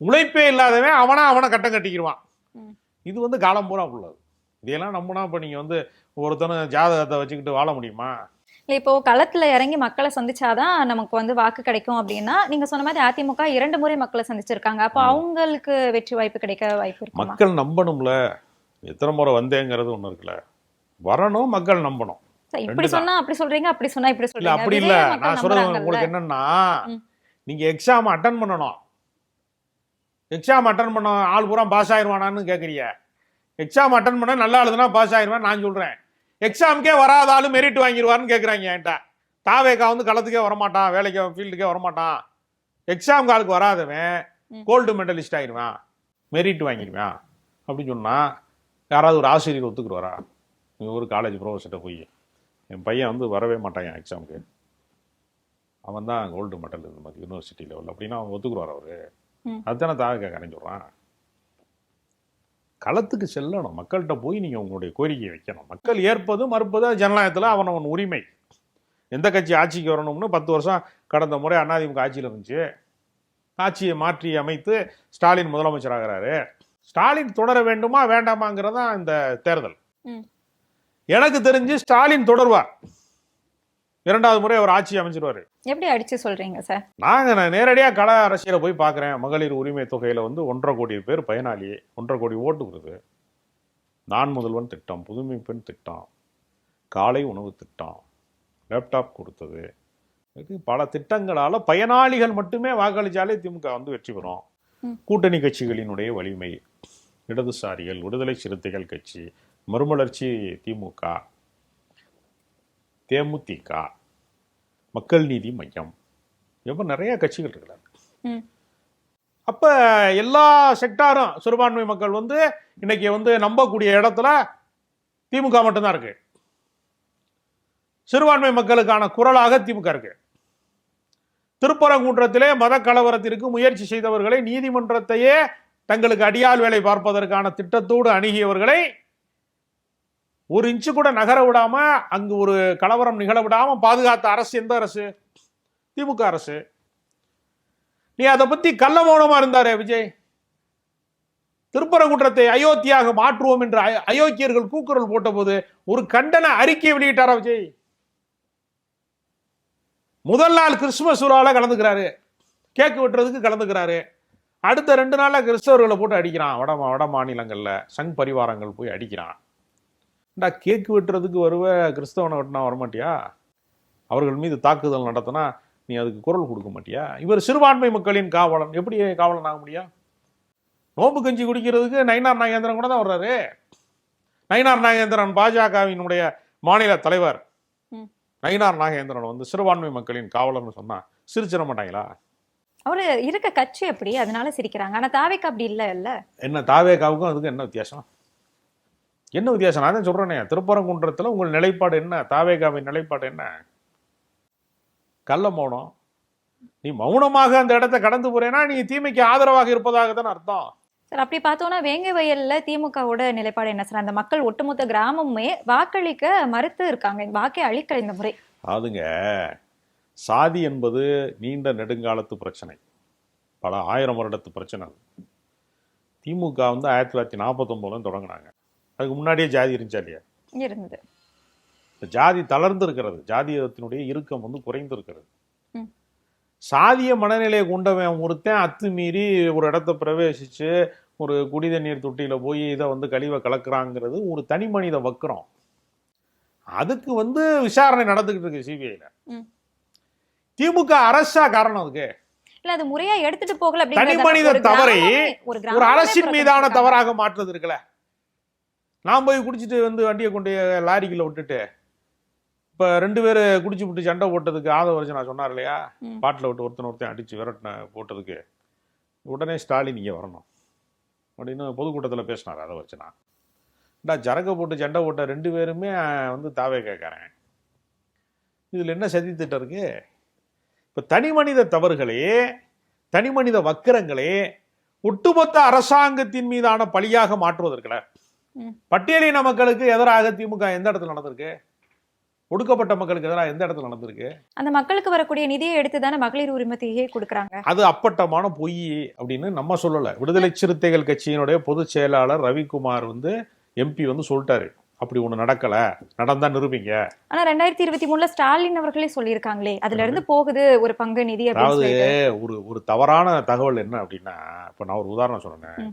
உழைப்பே இல்லாதவன் அவனை கட்டம் கட்டிக்கிடுவான். இது வந்து காலம் பூரா உள்ளது. இதையெல்லாம் நம்பினா இப்போ நீங்கள் வந்து ஒருத்தனும் ஜாதகத்தை வச்சுக்கிட்டு வாழ முடியுமா?
இல்லை, இப்போ களத்துல இறங்கி மக்களை சந்திச்சாதான் நமக்கு வந்து வாக்கு கிடைக்கும் அப்படின்னா, நீங்க சொன்ன மாதிரி அதிமுக 2 முறை மக்களை சந்திச்சிருக்காங்க. அப்போ அவங்களுக்கு வெற்றி வாய்ப்பு கிடைக்க வாய்ப்பு இருக்கு.
மக்கள் நம்பணும்ல. எத்தனை முறை வந்தேங்கிறது ஒண்ணு இருக்குல்ல, வரணும், மக்கள் நம்பணும்.
இப்படி சொன்னா அப்படி சொல்றீங்க, அப்படி சொன்னா இப்படி சொல்றீங்க.
அப்படி இல்ல, நான் சொல்றது உங்களுக்கு என்னன்னா, நீங்க எக்ஸாம் அட்டன் பண்ணணும். எக்ஸாம் அட்டன் பண்ண ஆள் பூரா பாஸ் ஆயிடுவானான்னு கேட்குறீங்க. எக்ஸாம் அட்டன் பண்ண நல்லா எழுதுனா பாஸ் ஆயிடுவேன் நான் சொல்றேன். எக்ஸாமுக்கே வராத ஆளு மெரிட் வாங்கிடுவாருன்னு கேட்குறாங்க என்கிட்ட. தாவேகா வந்து களத்துக்கே வரமாட்டான், வேலைக்கு ஃபீல்டுக்கே வரமாட்டான். எக்ஸாம் காலுக்கு வராதவன் கோல்டு மெடலிஸ்ட் ஆயிடுவான். மெரிட் வாங்கிடுவேன் அப்படின்னு சொன்னால் யாராவது ஒரு ஆசிரியர் ஒத்துக்குருவாரா? ஒரு காலேஜ் ப்ரொஃபஸர்கிட்ட போய் என் பையன் வந்து வரவே மாட்டான் என் எக்ஸாமுக்கு, அவன் தான் கோல்டு மெடல் இந்த மாதிரி யூனிவர்சிட்டி லெவலில் அப்படின்னா அவன் ஒத்துக்குருவார் அவரு? அதுதானே தாவே கரைஞ்சிடுறான். களத்துக்கு செல்லணும், மக்கள்கிட்ட போய் நீங்கள் உங்களுடைய கோரிக்கையை வைக்கணும். மக்கள் ஏற்பது மறுப்பது ஜனநாயகத்தில் அவன் உரிமை. எந்த கட்சி ஆட்சிக்கு வரணும்னு 10 வருஷம் கடந்த முறை அதிமுக ஆட்சியில் இருந்துச்சு. ஆட்சியை மாற்றி அமைத்து ஸ்டாலின் முதலமைச்சர் ஆகிறாரு. ஸ்டாலின் தொடர வேண்டுமா வேண்டாமாங்கிறதா இந்த தேர்தல். எனக்கு தெரிஞ்சு ஸ்டாலின் தொடர்வார். 2வது முறை அவர் ஆட்சி அமைச்சிருவாரு.
எப்படி அடிச்சு சொல்றீங்க சார்?
நான் நேரடியாக கள அரசியலை போய் பார்க்குறேன். மகளிர் உரிமை தொகையில் வந்து 1.5 கோடி பேர் பயனாளி, 1.5 கோடி ஓட்டு வருது. நான் முதல்வன் திட்டம், புதுமை பெண் திட்டம், காலை உணவு திட்டம், லேப்டாப் கொடுத்தது, பல திட்டங்களால் பயனாளிகள் மட்டுமே வாக்களித்தாலே திமுக வந்து வெற்றி பெறும். கூட்டணி கட்சிகளினுடைய வலிமை, இடதுசாரிகள், விடுதலை சிறுத்தைகள் கட்சி, மறுமலர்ச்சி திமுக, தேமுதிக, மக்கள் நீதி மையம், எப்போ நிறைய கட்சிகள் இருக்கிறாங்க. அப்ப எல்லா செக்டாரும் சிறுபான்மை மக்கள் வந்து இன்னைக்கு வந்து நம்பக்கூடிய இடத்துல திமுக மட்டும்தான் இருக்கு. சிறுபான்மை மக்களுக்கான குரலாக திமுக இருக்கு. திருப்பரங்குன்றத்திலே மத கலவரத்திற்கு முயற்சி செய்தவர்களை, நீதிமன்றத்தையே தங்களுக்கு அடியால் வேலை பார்ப்பதற்கான திட்டத்தோடு அணுகியவர்களை ஒரு இன்ச்சு கூட நகர விடாம, அங்கு ஒரு கலவரம் நிகழ விடாம பாதுகாத்த அரசு எந்த அரசு? திமுக அரசு. நீ அதை பத்தி கள்ள மௌனமா இருந்தாரு விஜய். திருப்பரங்குன்றத்தை அயோத்தியாக மாற்றுவோம் என்று அயோக்கியர்கள் கூக்குரல் போட்ட போது ஒரு கண்டன அறிக்கை வெளியிட்டாரா விஜய்? முதல் நாள் கிறிஸ்துமஸ் விழால கலந்துக்கிறாரு, கேக்கு வெட்டுறதுக்கு கலந்துக்கிறாரு. அடுத்த 2 நாள்ல கிறிஸ்தவர்களை போட்டு அடிக்கிறான். வட மாநிலங்கள்ல சங் பரிவாரங்கள் போய் அடிக்கிறான். கேக்கு வெட்டுறதுக்கு வருவ, கிறிஸ்தவனை வெட்டினா வரமாட்டியா? அவர்கள் மீது தாக்குதல் நடத்தினா நீ அதுக்கு குரல் கொடுக்க மாட்டியா? இவர் சிறுபான்மை மக்களின் காவலன், எப்படி காவலன் ஆக முடியும்? நோம்பு கஞ்சி குடிக்கிறதுக்கு நயினார் நாகேந்திரன் கூட தான் வர்றாரு. நயினார் நாகேந்திரன் பாஜகவினுடைய மாநில தலைவர். நயினார் நாகேந்திரன் வந்து சிறுபான்மை மக்களின் காவலர்னு சொன்னா சிரிச்சிட மாட்டாங்களா?
அவரு இருக்க கட்சி அப்படி, அதனால சிரிக்கிறாங்க. ஆனா தாவேக்கா அப்படி இல்ல. என்ன
தாவேக்காவுக்கும் அதுக்கு என்ன வித்தியாசம்? என்ன வித்தியாசம்? நான் தான் சொல்றேனே, திருப்பரங்குன்றத்தில் உங்கள் நிலைப்பாடு என்ன? தாவேகாவின் நிலைப்பாடு என்ன? கள்ள மௌனம். நீ மௌனமாக அந்த இடத்தை கடந்து போறேன்னா நீ தீமைக்கு ஆதரவாக இருப்பதாக தான் அர்த்தம்.
சார், அப்படி பார்த்தோம்னா வேங்கை வயல்ல திமுகவோட நிலைப்பாடு என்ன சார்? அந்த மக்கள் ஒட்டுமொத்த கிராமமே வாக்களிக்க மறுத்து இருக்காங்க, வாக்கை அளிக்க இந்த முறை.
அதுங்க, சாதி என்பது நீண்ட நெடுங்காலத்து பிரச்சனை, பல 1000 வருடத்து பிரச்சனை. திமுக வந்து 1949 தொடங்கினாங்க. அதுக்கு முன்னாடியே ஜாதி இருந்துச்சா இல்லையா?
இருந்தது.
ஜாதி தளர்ந்து இருக்கிறது, ஜாதியத்தினுடைய இறுக்கம் வந்து குறைந்து இருக்கிறது. சாதிய மனநிலையை கொண்டவன் ஒருத்தன் அத்துமீறி ஒரு இடத்த பிரவேசிச்சு ஒரு குடித நீர் தொட்டியில போய் இதை வந்து கழிவை கலக்குறாங்கிறது ஒரு தனி மனித வக்கரம். அதுக்கு வந்து விசாரணை நடந்துகிட்டு இருக்கு சிபிஐல. திமுக அரசா காரணம் அதுக்கு
இல்ல, அது முறையா எடுத்துட்டு போகல.
தனி மனித தவறை ஒரு அரசின் மீதான தவறாக மாற்றுறது இருக்குல்ல. நான் போய் குடிச்சிட்டு வந்து வண்டியை கொண்டு லாரிக்குள்ள விட்டுட்டு இப்ப 2 பேர் குடிச்சு விட்டு சண்டை போட்டதுக்கு ஆதவர்ஜனா சொன்னார் இல்லையா, பாட்டில் விட்டு ஒருத்தன் அடிச்சு விரட்டின போட்டதுக்கு உடனே ஸ்டாலின் இங்கே வரணும் அப்படின்னு பொதுக்கூட்டத்தில் பேசினார் ஆதவர்ஜனா. ஜரக போட்டு சண்டை போட்ட 2 பேருமே வந்து தாவே கேட்கறேன். இதுல என்ன சதி திட்டம் இருக்கு? இப்ப தனி மனித தவறுகளே, தனி மனித வக்கிரங்களே ஒட்டுமொத்த அரசாங்கத்தின் மீதான பழியாக மாற்றுவதற்குல பட்டியலின மக்களுக்கு எதிராக திமுக எந்த இடத்துல நடந்திருக்கு? ஒடுக்கப்பட்ட மக்களுக்கு எதிராக எந்த இடத்துல நடந்திருக்கு? அந்த மக்களுக்கு வரக்கூடிய நிதியை எடுத்து தானே மகளிர் உரிமையை கொடுக்குறாங்க. அது அப்பட்டமான பொய் அப்படின்னு நம்ம சொல்லல. விடுதலை சிறுத்தைகள் கட்சியினுடைய பொதுச் செயலாளர் ரவிக்குமார் வந்து எம்பி வந்து சொல்லிட்டாரு, அப்படி ஒண்ணு நடக்கல, நடந்தா நிரூபிங்க. ஆனா 2023 ஸ்டாலின் அவர்களே சொல்லியிருக்காங்களே, அதுல இருந்து போகுது ஒரு பங்கு நிதி. அதாவது ஒரு தவறான தகவல் என்ன அப்படின்னா, இப்ப நான் ஒரு உதாரணம் சொல்றேன்.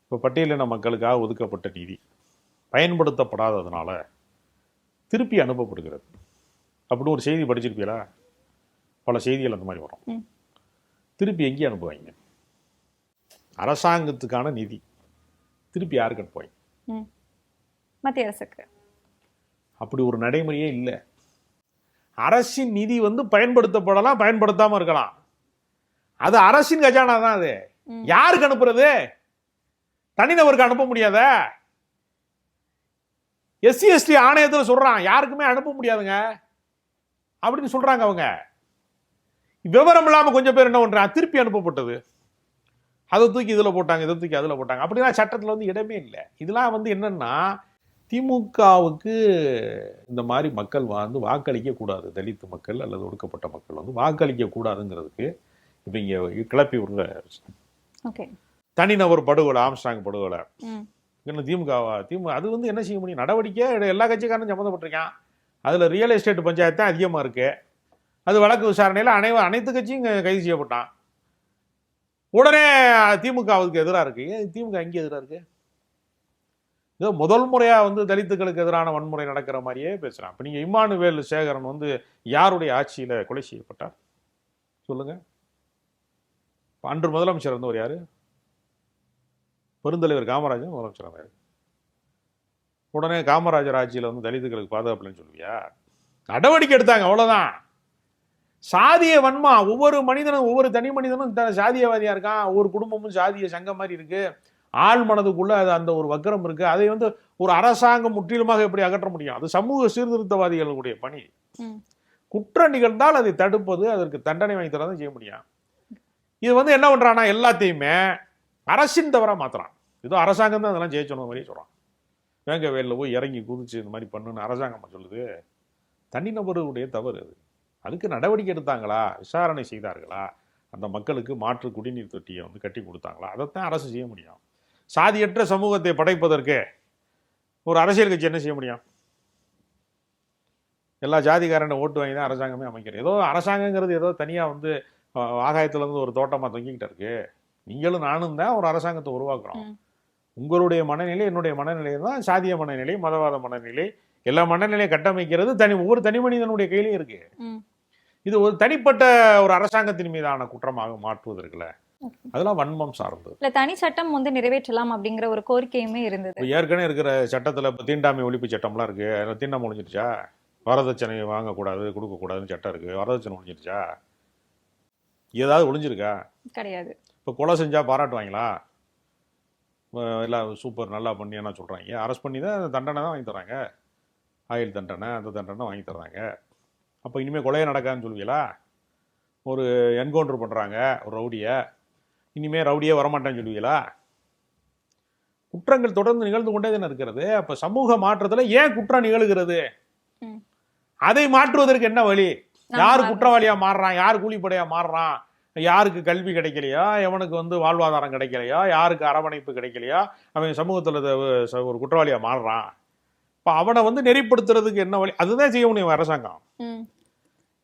இப்ப பட்டியலின மக்களுக்காக ஒதுக்கப்பட்ட நிதி பயன்படுத்தப்படாததுனால திருப்பி அனுப்பப்படுகிறது அப்படின்னு ஒரு செய்தி படிச்சிருப்பீங்களா? பல செய்திகள் அந்த மாதிரி வரும். திருப்பி எங்கே அனுப்புவாங்க? அரசாங்கத்துக்கான நிதி திருப்பி யாருக்கு அனுப்புவாங்க? மத்திய அரசுக்கு. அப்படி ஒரு நடைமுறையே இல்லை. அரசின் நிதி வந்து பயன்படுத்தப்படலாம், பயன்படுத்தாம இருக்கலாம். அது அரசின் கஜானா தான். அது யாருக்கு அனுப்புறது? தனிநபருக்கு அனுப்ப முடியாத? எஸ்சி எஸ்டி ஆணையத்தில் சொல்றான் யாருக்குமே அனுப்ப முடியாதுங்க அப்படின்னு சொல்றாங்க அவங்க. விவரம் இல்லாம கொஞ்சம் பேர் என்ன பண்றாங்க, திருப்பி அனுப்பப்பட்டது, அதை தூக்கி இதுல போட்டாங்க, இதை தூக்கி அதுல போட்டாங்க. அப்படின்னா சட்டத்துல வந்து இடமே இல்லை. இதெல்லாம் வந்து என்னன்னா, திமுகவுக்கு இந்த மாதிரி மக்கள் வந்து வாக்களிக்க கூடாது, தலித் மக்கள் அல்லது ஒடுக்கப்பட்ட மக்கள் வந்து வாக்களிக்க கூடாதுங்கிறதுக்கு இப்ப இங்க கிளப்பி விடுற தனிநபர் படுகொலை, ஆம்ஸ்ட்ராங் படுகொலை. இன்னும் திமுக அது வந்து என்ன செய்ய முடியும்? நடவடிக்கை எல்லா கட்சிக்காரனும் சம்மந்தப்பட்டிருக்கான். அதுல ரியல் எஸ்டேட் பஞ்சாயத்து தான் அதிகமா இருக்கு. அது வழக்கு விசாரணையில் அனைத்து கட்சியும் கைது செய்யப்பட்டான். உடனே திமுகவுக்கு எதிராக இருக்கு. ஏன் திமுக அங்கே எதிராக இருக்கு? ஏதோ முதல் முறையா வந்து தலித்துக்களுக்கு எதிரான வன்முறை நடக்கிற மாதிரியே பேசுறான். இப்ப நீங்க இம்மானுவேல் சேகரன் வந்து யாருடைய ஆட்சியில கொலை செய்யப்பட்டார் சொல்லுங்க? அன்று முதலமைச்சர் இருந்தவர் யாரு? பெருந்தலைவர் காமராஜர் முதலமைச்சர் இருந்தாரு. உடனே காமராஜர் ஆட்சியில வந்து தலித்துக்களுக்கு பாதுகாப்புலன்னு சொல்லுவியா? நடவடிக்கை எடுத்தாங்க, அவ்வளவுதான். சாதிய வன்மா, ஒவ்வொரு மனிதனும் ஒவ்வொரு தனி மனிதனும் சாதியவாதியா இருக்கான். ஒவ்வொரு குடும்பமும் சாதிய சங்கம் மாதிரி இருக்கு. ஆள் மனதுக்குள்ள அது அந்த ஒரு வக்கரம் இருக்கு. அதை வந்து ஒரு அரசாங்கம் முற்றிலுமாக எப்படி அகற்ற முடியும்? அது சமூக சீர்திருத்தவாதிகளுடைய பணி. குற்றம் நிகழ்ந்தால் அதை தடுப்பது, அதற்கு தண்டனை வாங்கி தரதான் செய்ய முடியும். இது வந்து என்ன பண்றான்னா, எல்லாத்தையுமே அரசின் தவறா மாத்துறான். ஏதோ அரசாங்கம் தான் அதெல்லாம் ஜெயிச்சணும் மாதிரி சொல்றான். வேங்க வேலையில் போய் இறங்கி குதிச்சு இந்த மாதிரி பண்ணுன்னு அரசாங்கம் சொல்லுது. தனிநபருடைய தவறு அது. அதுக்கு நடவடிக்கை எடுத்தாங்களா, விசாரணை செய்தார்களா, அந்த மக்களுக்கு மாற்று குடிநீர் தொட்டியை வந்து கட்டி கொடுத்தாங்களா? அதைத்தான் அரசு செய்ய முடியும். சாதியற்ற சமூகத்தை படைப்பதற்கு ஒரு அரசியல் கட்சி என்ன செய்ய முடியும்? எல்லா ஜாதிகாரனை ஓட்டு வாங்கி தான் அரசாங்கமே அமைக்கிறது. ஏதோ அரசாங்கங்கிறது ஏதோ தனியா வந்து ஆகாயத்துல இருந்து ஒரு தோட்டமா தொங்கிக்கிட்டு இருக்கு. நீங்களும் நானும் தான் ஒரு அரசாங்கத்தை உருவாக்குறோம். உங்களுடைய மனநிலை என்னுடைய மனநிலை தான் சாதிய மனநிலை, மதவாத மனநிலை, எல்லா மனநிலையை கட்டமைக்கிறது ஒவ்வொரு தனி மனிதனுடைய கையிலையும் இருக்கு. இது ஒரு தனிப்பட்ட ஒரு அரசாங்கத்தின் மீதான குற்றமாக மாற்றுவது இருக்குல்ல, அதெல்லாம் வன்மம் சார்ந்தது.
இல்ல தனி சட்டம் வந்து நிறைவேற்றலாம் அப்படிங்கிற ஒரு கோரிக்கையுமே இருந்தது.
ஏற்கனவே இருக்கிற சட்டத்துல இப்ப தீண்டாமை ஒழிப்பு சட்டம்லாம் இருக்கு. தீண்டாமை ஒழிஞ்சிருச்சா? வரதட்சணை வாங்கக்கூடாது, கொடுக்கக்கூடாதுன்னு சட்டம் இருக்கு. வரதட்சணை ஒழிஞ்சிருச்சா? ஏதாவது ஒழிஞ்சிருக்கா?
கிடையாது.
இப்போ கொலை செஞ்சா பாராட்டுவாங்களா? எல்லாம் சூப்பர் நல்லா பண்ணி என்ன சொல்றாங்க, அரெஸ்ட் பண்ணி தான் தண்டனை தான் வாங்கி தராங்க. ஆயுள் தண்டனை, அந்த தண்டனை வாங்கி தர்றாங்க. அப்போ இனிமேல் கொலையே நடக்காதுன்னு சொல்லுவீங்களா? ஒரு என்கவுண்டர் பண்ணுறாங்க ஒரு ரவுடியை, இனிமேல் ரவுடியே வரமாட்டேன்னு சொல்லுவீங்களா? குற்றங்கள் தொடர்ந்து நிகழ்ந்து கொண்டே தானே இருக்கிறது. அப்போ சமூக மாற்றத்தில் ஏன் குற்றம் நிகழ்கிறது? அதை மாற்றுவதற்கு என்ன வழி? யார் குற்றவாளியா மாறுறான், யார் கூலிப்படையா மாறுறான், யாருக்கு கல்வி கிடைக்கலையா, எவனுக்கு வந்து வாழ்வாதாரம் கிடைக்கலையா, யாருக்கு அரவணைப்பு கிடைக்கலையா, அவன் சமூகத்தில் ஒரு குற்றவாளியா மாறுறான். இப்போ அவனை வந்து நெறிப்படுத்துறதுக்கு என்ன வழி? அதுதான் செய்ய முடியும் அரசாங்கம்.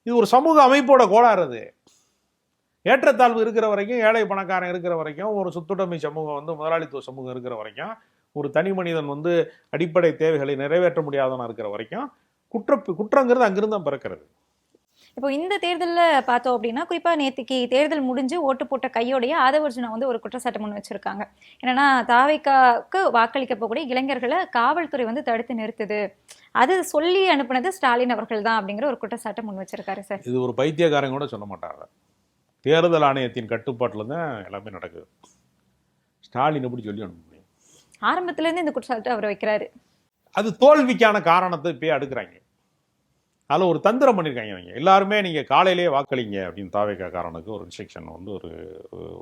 இது ஒரு சமூக அமைப்போட கோளாறு. அது ஏற்றத்தாழ்வு இருக்கிற வரைக்கும், ஏழை பணக்காரன் இருக்கிற வரைக்கும், ஒரு சொத்துடைமை சமூகம் வந்து முதலாளித்துவ சமூகம் இருக்கிற வரைக்கும், ஒரு தனி மனிதன் வந்து அடிப்படை தேவைகளை நிறைவேற்ற முடியாதவனா இருக்கிற வரைக்கும் குற்றங்கிறது அங்கிருந்து தான் பிறக்கிறது.
இப்போ இந்த தேர்தலில் பார்த்தோம் அப்படின்னா, குறிப்பாக நேற்றுக்கு தேர்தல் முடிஞ்சு ஓட்டு போட்ட கையோடைய ஆதவர்ஜுனா வந்து ஒரு குற்றச்சாட்டு முன் வச்சிருக்காங்க. என்னன்னா, தாவேக்காவுக்கு வாக்களிக்க போகக்கூடிய இளைஞர்களை காவல்துறை வந்து தடுத்து நிறுத்துது, அது சொல்லி அனுப்புனது ஸ்டாலின் அவர்கள் தான் அப்படிங்கிற ஒரு குற்றச்சாட்டை முன் வச்சிருக்காரு சார்.
இது ஒரு பைத்தியக்காரங்க கூட சொல்ல மாட்டாங்க. தேர்தல் ஆணையத்தின் கட்டுப்பாட்டில் தான் எல்லாமே நடக்குது. ஸ்டாலின் எப்படி சொல்லி அனுப்ப முடியும்?
ஆரம்பத்திலேருந்து இந்த குற்றச்சாட்டு அவர் வைக்கிறாரு. அது
தோல்விக்கான காரணத்தை இப்பயே அடுக்குறாங்க. அதில் ஒரு தந்திரம் பண்ணியிருக்காங்க அவங்க எல்லாருமே. நீங்கள் காலையிலேயே வாக்களிங்க அப்படின்னு தாவேக்காரனுக்கு ஒரு இன்ஸ்ட்ரக்ஷன் வந்து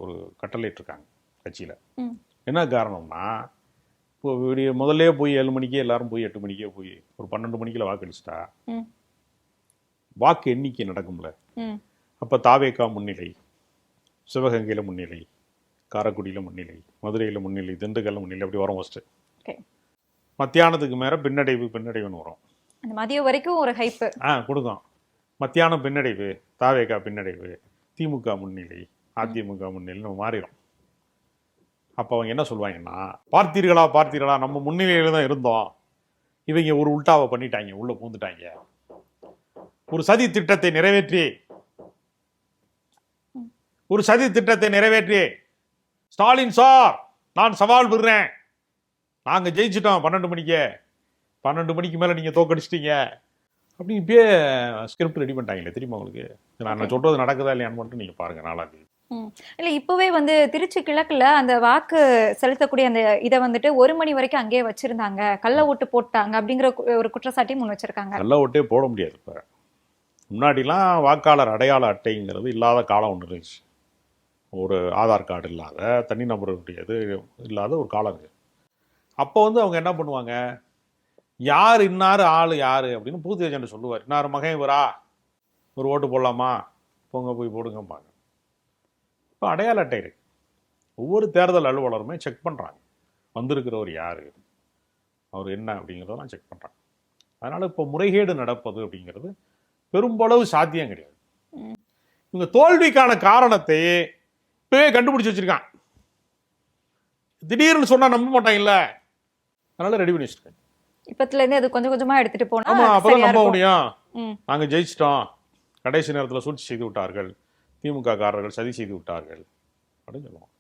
ஒரு கட்டளையிட்டிருக்காங்க கட்சியில். என்ன காரணம்னா, இப்போ முதல்ல போய் 7 மணிக்கே எல்லாரும் போய் 8 மணிக்கே போய் ஒரு 12 மணிக்குள்ள வாக்களிச்சிட்டா வாக்கு எண்ணிக்கை நடக்கும்ல. அப்போ தாவேக்கா முன்னிலை, சிவகங்கையில் முன்னிலை, காரைக்குடியில் முன்னிலை, மதுரையில் முன்னிலை, திண்டுக்கல்ல முன்னிலை, அப்படி வரும். ஃபர்ஸ்ட் மத்தியானத்துக்கு மேலே பின்னடைவுன்னு வரும்.
அந்த மதியம் வரைக்கும் ஒரு ஹைப்
கொடுக்கும். மத்தியானம் பின்னடைவு, தாவேக்கா பின்னடைவு, திமுக முன்னிலை, அதிமுக முன்னிலை மாறிடும். அப்போ அவங்க என்ன சொல்லுவாங்கன்னா, பார்த்தீர்களா நம்ம முன்னிலையில தான் இருந்தோம், இவங்க ஒரு உல்டாவை பண்ணிட்டாங்க, உள்ள பூந்துட்டாங்க, ஒரு சதி திட்டத்தை நிறைவேற்றி ஸ்டாலின் சார் நான் சவால் விடுறேன், நாங்க ஜெயிச்சிட்டோம் 12 மணிக்கு மேல நீங்க தோக்கடிச்சிட்டீங்க அப்படின்னு இப்பயே ஸ்கிரிப்ட் ரெடி பண்ணிட்டாங்களே. தெரியுமா உங்களுக்கு? நான் சொல்றது நடக்குதா இல்லையான்னு மட்டும் நீங்க பாருங்க. நாளாக
இல்ல இப்பவே வந்து திருச்சி கிழக்குல அந்த வாக்கு செலுத்தக்கூடிய அந்த இதை வந்துட்டு 1 மணி வரைக்கும் அங்கேயே வச்சிருந்தாங்க, கள்ள ஓட்டு போட்டாங்க அப்படிங்கிற ஒரு குற்றச்சாட்டையும் முன் வச்சிருக்காங்க.
கள்ள ஓட்டே போட முடியாது. இப்போ முன்னாடிலாம் வாக்காளர் அடையாள அட்டைங்கிறது இல்லாத காலம் ஒன்று இருந்துச்சு. ஒரு ஆதார் கார்டு இல்லாத, தனிநபருடையது இல்லாத ஒரு காலம் இருக்குது. அப்போ வந்து அவங்க என்ன பண்ணுவாங்க, யார் இன்னார் ஆள் யார் அப்படின்னு பூத் ஏஜென்ட் சொல்லுவார். இன்னார் மகன் இவரா, ஒரு ஓட்டு போடலாமா, போங்க போய் போடுங்கம்பாங்க. இப்போ அடையாள அட்டை இருக்கு. ஒவ்வொரு தேர்தல் அலுவலருமே செக் பண்ணுறாங்க, வந்திருக்கிறவர் யார், அவர் என்ன அப்படிங்கிறதெல்லாம் செக் பண்ணுறாங்க. அதனால் இப்போ முறைகேடு நடப்பது அப்படிங்கிறது பெரும்பளவு சாத்தியம் கிடையாது. இவங்க தோல்விக்கான காரணத்தை இப்பவே கண்டுபிடிச்சு வச்சிருக்கான். திடீர்னு சொன்னா நம்ப மாட்டாங்கல்ல, அதனால ரெடி பண்ணி வச்சிருக்காங்க.
இப்பத்துல இருந்து அது கொஞ்சம் கொஞ்சமா எடுத்துட்டு போனா
ஆமா, அப்பதான் நம்ப முடியும். நாங்க ஜெயிச்சிட்டோம், கடைசி நேரத்தில் சூழ்ச்சி செய்து விட்டார்கள், திமுக காரர்கள் சதி செய்து விட்டார்கள் அப்படின்னு சொல்லுவோம்.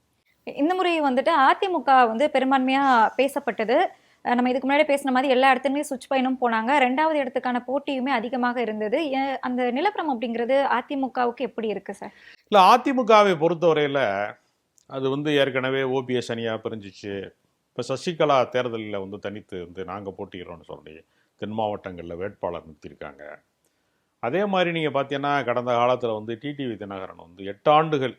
இந்த முறை வந்துட்டு அதிமுக வந்து பெரும்பான்மையா பேசப்பட்டது. நம்ம இதுக்கு முன்னாடி பேசின மாதிரி எல்லா இடத்துலயுமே சுவிட்ச் பயணம் போனாங்க. 2வது இடத்துக்கான போட்டியுமே அதிகமாக இருந்தது. அந்த நிலவரம் அப்படிங்கிறது அதிமுகவுக்கு எப்படி இருக்கு சார்?
இல்லை, அதிமுகவை பொறுத்தவரையில் அது வந்து ஏற்கனவே ஓபிஎஸ் அணியாக பிரிஞ்சிச்சு. இப்போ சசிகலா தேர்தலில் வந்து தனித்து வந்து நாங்கள் போட்டிக்கிறோம்னு சொல்லி தென் மாவட்டங்களில் வேட்பாளர் நிறுத்தியிருக்காங்க. அதே மாதிரி நீங்கள் பார்த்தீங்கன்னா கடந்த காலத்தில் வந்து டிடிவி தினகரன் வந்து 8 ஆண்டுகள்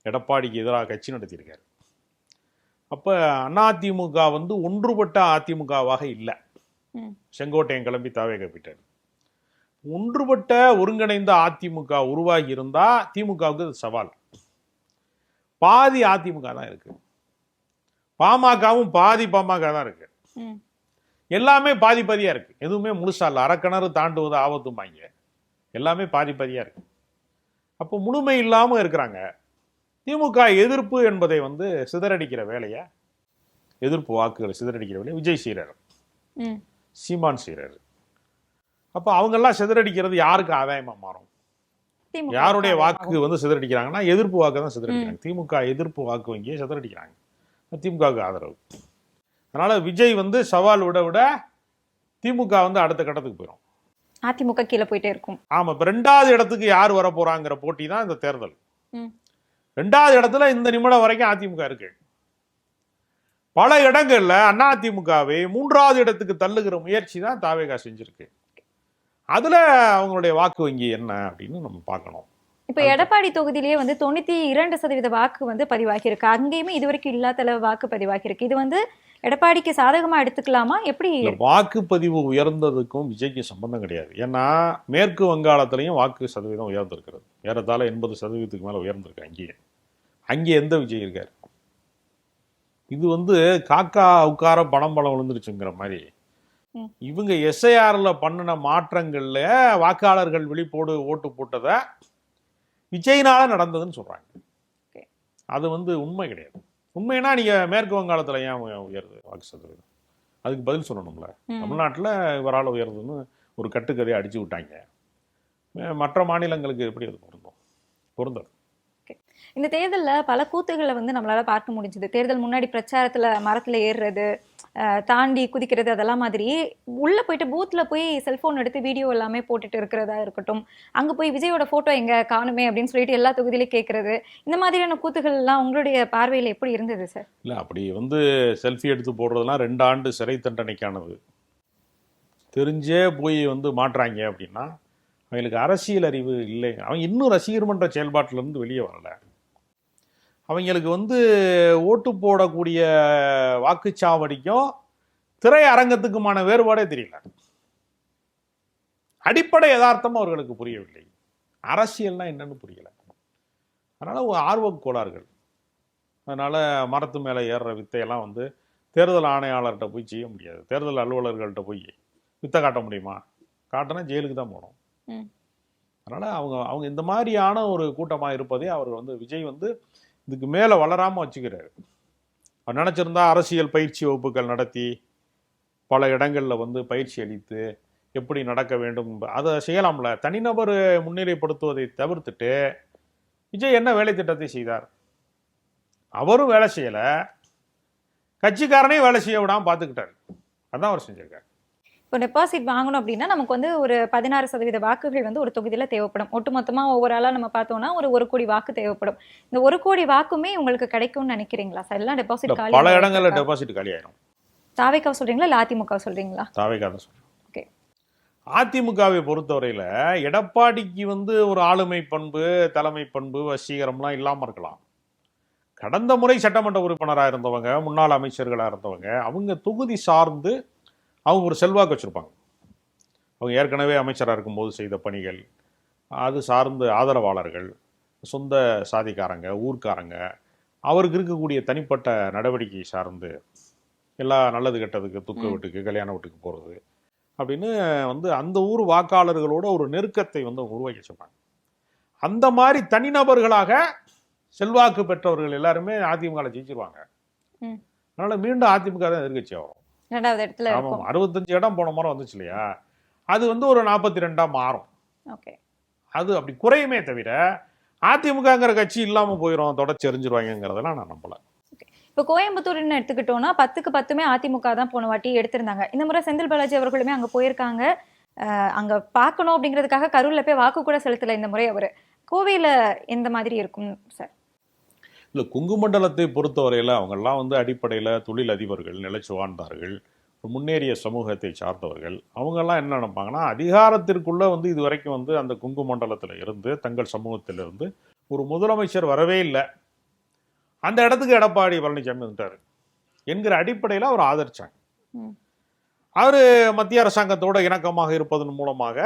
எடப்பாடிக்கு எதிராக கட்சி நடத்தியிருக்காரு. அப்போ அதிமுக வந்து ஒன்றுபட்ட அதிமுகவாக இல்லை. செங்கோட்டையன் கிளம்பி தாவே போயிட்டார். ஒன்றுபட்ட ஒருங்கிணைந்த அதிமுக உருவாகி இருந்தா திமுகவுக்கு அது சவால். பாதி அதிமுக தான் இருக்கு, பாமகவும் பாதி பாமக தான் இருக்கு. எல்லாமே பாதி பாதியா இருக்கு, எதுவுமே முழுசா இல்லை. அரைக்கிணறு தாண்டுவது ஆபத்துமாங்க, எல்லாமே பாதி பாதியா இருக்கு. அப்போ முழுமை இல்லாம இருக்கிறாங்க. திமுக எதிர்ப்பு என்பதை வந்து சிதறடிக்கிற வேலையை, எதிர்ப்பு வாக்குகளை சிதறடிக்கிற வேலையை விஜய் செய்கிறார், சீமான் செய்கிறார். அப்போ அவங்கெல்லாம் சிதறடிக்கிறது யாருக்கு ஆதாயமா மாறும்? யாருடைய வாக்கு வந்து சிதறடிக்கிறாங்கன்னா எதிர்ப்பு வாக்கு தான் சிதறடிக்கிறாங்க. திமுக எதிர்ப்பு வாக்கு வங்கியை சிதறடிக்கிறாங்க, திமுகவுக்கு ஆதரவு. அதனால விஜய் வந்து சவால் விட விட திமுக வந்து அடுத்த கட்டத்துக்கு போயிடும்,
அதிமுக கீழே போயிட்டே இருக்கும். ஆமா,
இப்ப 2வது இடத்துக்கு யார் வர போறாங்கிற போட்டி தான் இந்த தேர்தல். 2வது இடத்துல இந்த நிமிடம் வரைக்கும் அதிமுக இருக்கு. பல இடங்கள்ல அதிமுகவை 3வது இடத்துக்கு தள்ளுகிற முயற்சி தான் தாவேகா செஞ்சிருக்கு. அதுல அவங்களுடைய வாக்கு வங்கி என்ன அப்படின்னு நம்ம பார்க்கணும்.
இப்ப எடப்பாடி தொகுதியிலேயே வந்து 92% வாக்கு வந்து பதிவாகி இருக்கு. அங்கேயுமே இதுவரைக்கும் இல்லாத அளவு வாக்கு பதிவாகி இருக்கு. இது வந்து எடப்பாடிக்கு சாதகமா எடுத்துக்கலாமா? எப்படி?
வாக்குப்பதிவு உயர்ந்ததுக்கும் விஜய்க்கு சம்பந்தம் கிடையாது. ஏன்னா மேற்கு வங்காளத்திலையும் வாக்கு சதவீதம் உயர்ந்திருக்கிறது, ஏறத்தாழ 80% மேல உயர்ந்திருக்கு. அங்கே எந்த விஜய் இருக்காரு? இது வந்து காக்கா உட்கார பணம் விழுந்துருச்சுங்கிற மாதிரி இவங்க எஸ்ஐஆர்ல பண்ணின மாற்றங்கள்ல வாக்காளர்கள் விழிப்போடு ஓட்டு போட்டதை விஜய்னால நடந்ததுன்னு சொல்றாங்க. அது வந்து உண்மை கிடையாது. உண்மைனா நீங்க மேற்கு வங்காளத்துல ஏன் உயருது வாக்கு சதவீதம், அதுக்கு பதில் சொல்லணும்ல. தமிழ்நாட்டில் இவரால் உயர்துன்னு ஒரு கட்டுக்கதையை அடிச்சு விட்டாங்க. மற்ற மாநிலங்களுக்கு எப்படி அது பொருந்தது?
இந்த தேர்தலில் பல கூத்துகளை வந்து நம்மளால பார்க்க முடிஞ்சது. தேர்தல் முன்னாடி பிரச்சாரத்துல மரத்துல ஏறுறது, தாண்டி குதிக்கிறது, அதெல்லாம் மாதிரி உள்ள போயிட்டு பூத்ல போய் செல்போன் எடுத்து வீடியோ எல்லாமே போட்டுட்டு இருக்கிறதா இருக்கட்டும், அங்க போய் விஜயோட போட்டோ எங்க காணுமே அப்படின்னு சொல்லிட்டு எல்லா தொகுதியிலையும் கேட்கறது, இந்த மாதிரியான கூத்துகள் எல்லாம் உங்களுடைய பார்வையில் எப்படி இருந்தது சார்?
இல்லை, அப்படி வந்து செல்ஃபி எடுத்து போடுறதுலாம் 2 ஆண்டு சிறை தண்டனைக்கானது. தெரிஞ்சே போய் வந்து மாட்டுறாங்க அப்படின்னா அவங்களுக்கு அரசியல் அறிவு இல்லை. அவங்க இன்னும் ரசிகர் மன்ற செயல்பாட்டிலேருந்து வெளியே வரல. அவங்களுக்கு வந்து ஓட்டு போடக்கூடிய வாக்குச்சாவடிக்கும் திரையரங்கத்துக்குமான வேறுபாடே தெரியல. அடிப்படை யதார்த்தம் அவர்களுக்கு புரியவில்லை, அரசியல்னா என்னன்னு புரியல. அதனால ஒரு ஆர்வக் கோளாறுகள். அதனால மரத்து மேலே ஏறுற வித்தையெல்லாம் வந்து தேர்தல் ஆணையாளர்கிட்ட போய் செய்ய முடியாது, தேர்தல் அலுவலர்கள்ட்ட போய் வித்தை காட்ட முடியுமா? காட்டினா ஜெயிலுக்கு தான் போகணும். அதனால அவங்க இந்த மாதிரியான ஒரு கூட்டமாக இருப்பதே அவர் வந்து விஜய் வந்து இதுக்கு மேலே வளராமல் வச்சுக்கிறாரு. அவர் நினச்சிருந்தா அரசியல் பயிற்சி வகுப்புகள் நடத்தி பல இடங்களில் வந்து பயிற்சி அளித்து எப்படி நடக்க வேண்டும் அதை செய்யலாம்ல. தனிநபர் முன்னிலைப்படுத்துவதை தவிர்த்துட்டு விஜய் என்ன வேலை திட்டத்தை செய்தார்? அவரும் வேலை செய்யலை, கட்சிக்காரனையும் வேலை செய்ய விடாமல் பார்த்துக்கிட்டார். அதான் அவர் செஞ்சிருக்காரு.
இப்போ டெபாசிட் வாங்கணும் அப்படின்னா நமக்கு வந்து ஒரு 16% வாக்குகள் வந்து ஒரு தொகுதியில தேவைப்படும். ஒட்டுமொத்தமா ஒவ்வொரு ஆளா நம்ம பார்த்தோம்னா ஒரு கோடி வாக்கு தேவைப்படும். இந்த 1 கோடி வாக்குமே உங்களுக்கு கிடைக்கும்னு நினைக்கிறீங்களா சார்? எல்லாம் டெபாசிட் காலி
பல இடங்கள்ல டெபாசிட் காலி ஆயிரும்.
தாவேக்காவை சொல்றீங்களா இல்ல அதிமுக சொல்றீங்களா?
தாவேக்கா தான் சொல்றேன்.
ஓகே.
அதிமுகவை பொறுத்தவரையில எடப்பாடிக்கு வந்து ஒரு ஆளுமை பண்பு, தலைமை பண்பு, வசீகரம்லாம் இல்லாம இருக்கலாம். கடந்த முறை சட்டமன்ற உறுப்பினராக இருந்தவங்க, முன்னாள் அமைச்சர்களாக இருந்தவங்க, அவங்க தொகுதி சார்ந்து அவங்க ஒரு செல்வாக்கு வச்சுருப்பாங்க. அவங்க ஏற்கனவே அமைச்சராக இருக்கும்போது செய்த பணிகள், அது சார்ந்த ஆதரவாளர்கள், சொந்த சாதிக்காரங்க, ஊர்க்காரங்க, அவருக்கு இருக்கக்கூடிய தனிப்பட்ட நடவடிக்கை சார்ந்து எல்லா நல்லது கெட்டதுக்கு, துக்க வீட்டுக்கு, கல்யாண வீட்டுக்கு போகிறது அப்படின்னு வந்து அந்த ஊர் வாக்காளர்களோட ஒரு நெருக்கத்தை வந்து அவங்க உருவாக்கி வச்சுருப்பாங்க. அந்த மாதிரி தனிநபர்களாக செல்வாக்கு பெற்றவர்கள் எல்லாருமே அதிமுக ஜெயிச்சிருவாங்க. அதனால மீண்டும் அதிமுக தான் எதிர்கட்சி ஆகும்.
2வது இடத்துல இருக்கும்.
65 இடம் போன முறை வந்துச்சு இல்லையா, அது வந்து ஒரு 42 மாறும்.
ஓகே.
அது அப்படி குறையுமே தவிர அதிமுகங்கிற கட்சி இல்லாம போயிடும், தொடர்ச்சி எரிஞ்சிருவாங்கிறதெல்லாம் நான் நம்பல.
இப்போ கோயம்புத்தூர்னு எடுத்துக்கிட்டோம்னா 10க்கு 10மே அதிமுக தான் போன வாட்டி எடுத்திருந்தாங்க. இந்த முறை செந்தில் பாலாஜி அவர்களுமே அங்க போயிருக்காங்க. அங்க பார்க்கணும் அப்படிங்கிறதுக்காக கரூர்ல போய் வாக்கு கூட செலுத்தல இந்த முறை அவரு. கோவையில எந்த மாதிரி இருக்கும் சார்?
இல்லை, கொங்கு மண்டலத்தை பொறுத்தவரையில் அவங்கெல்லாம் வந்து அடிப்படையில் தொழில் அதிபர்கள், நிலைச்சு வாழ்ந்தார்கள், முன்னேறிய சமூகத்தை சார்ந்தவர்கள். அவங்கெல்லாம் என்ன நினைப்பாங்கன்னா, அதிகாரத்திற்குள்ளே வந்து இது வரைக்கும் வந்து அந்த கொங்கு மண்டலத்தில் இருந்து தங்கள் சமூகத்திலிருந்து ஒரு முதலமைச்சர் வரவே இல்லை, அந்த இடத்துக்கு எடப்பாடி பழனிசாமி வந்துட்டார் என்கிற அடிப்படையில் அவர் ஆதரிச்சாங்க. அவர் மத்திய அரசாங்கத்தோட இணக்கமாக இருப்பதன் மூலமாக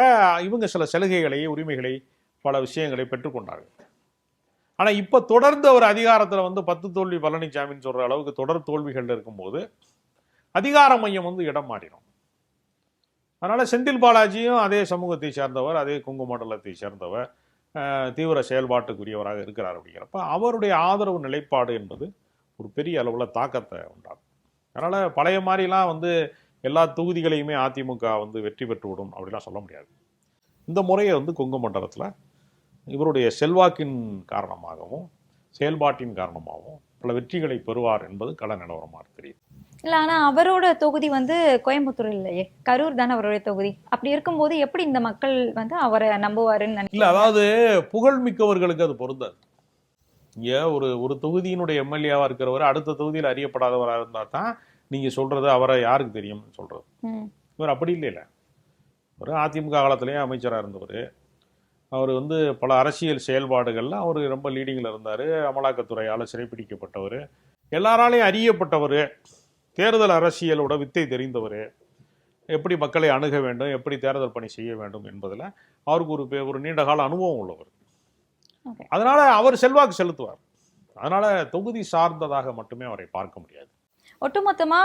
இவங்க சில சலுகைகளை, உரிமைகளை, பல விஷயங்களை பெற்றுக்கொண்டார்கள். ஆனால் இப்போ தொடர்ந்து அவர் அதிகாரத்தில் வந்து 10 தோல்வி பழனிசாமின்னு சொல்கிற அளவுக்கு தொடர் தோல்விகள் இருக்கும்போது அதிகார மையம் வந்து இடம் மாறிடும். அதனால் செந்தில் பாலாஜியும் அதே சமூகத்தை சேர்ந்தவர், அதே கொங்கு மண்டலத்தை சேர்ந்தவர், தீவிர செயல்பாட்டுக்குரியவராக இருக்கிறார். அப்படிங்கிறப்ப அவருடைய ஆதரவு நிலைப்பாடு என்பது ஒரு பெரிய அளவில் தாக்கத்தை உண்டாகும். அதனால் பழைய மாதிரிலாம் வந்து எல்லா தொகுதிகளையுமே அதிமுக வந்து வெற்றி பெற்று விடும் அப்படிலாம் சொல்ல முடியாது. இந்த முறையை வந்து கொங்கு மண்டலத்தில் இவருடைய செல்வாக்கின் காரணமாகவும் செயல்பாட்டின் காரணமாகவும் பல வெற்றிகளை பெறுவார் என்பது கள நிலவரமாக தெரியுது.
இல்லை, ஆனால் அவரோட தொகுதி வந்து கோயம்புத்தூர் இல்லையே, கரூர் தானே அவருடைய தொகுதி. அப்படி இருக்கும்போது எப்படி இந்த மக்கள் வந்து அவரை நம்புவாருன்னு நினைக்கிறேன்.
இல்லை, அதாவது புகழ்மிக்கவர்களுக்கு அது பொருந்தாது. இங்கே ஒரு தொகுதியினுடைய எம்எல்ஏவாக இருக்கிறவர் அடுத்த தொகுதியில் அறியப்படாதவராக இருந்தால் தான் நீங்கள் சொல்கிறது அவரை யாருக்கு தெரியும்னு சொல்கிறது. இவர் அப்படி இல்லை. ஒரு அதிமுக காலத்திலேயே அமைச்சராக இருந்தவர். அவர் வந்து பல அரசியல் செயல்பாடுகளில் அவர் ரொம்ப லீடிங்கில் இருந்தார். அமலாக்கத்துறையால் சிறைப்பிடிக்கப்பட்டவர், எல்லாராலையும் அறியப்பட்டவர், தேர்தல் அரசியலோட வித்தை தெரிந்தவர், எப்படி மக்களை அணுக வேண்டும், எப்படி தேர்தல் பணி செய்ய வேண்டும் என்பதில் அவருக்கு ஒரு நீண்ட கால அனுபவம் உள்ளவர். அதனால் அவர் செல்வாக்கு செலுத்துவார். அதனால் தொகுதி சார்ந்ததாக மட்டுமே அவரை பார்க்க முடியாது.
ஒட்டுமொத்தமா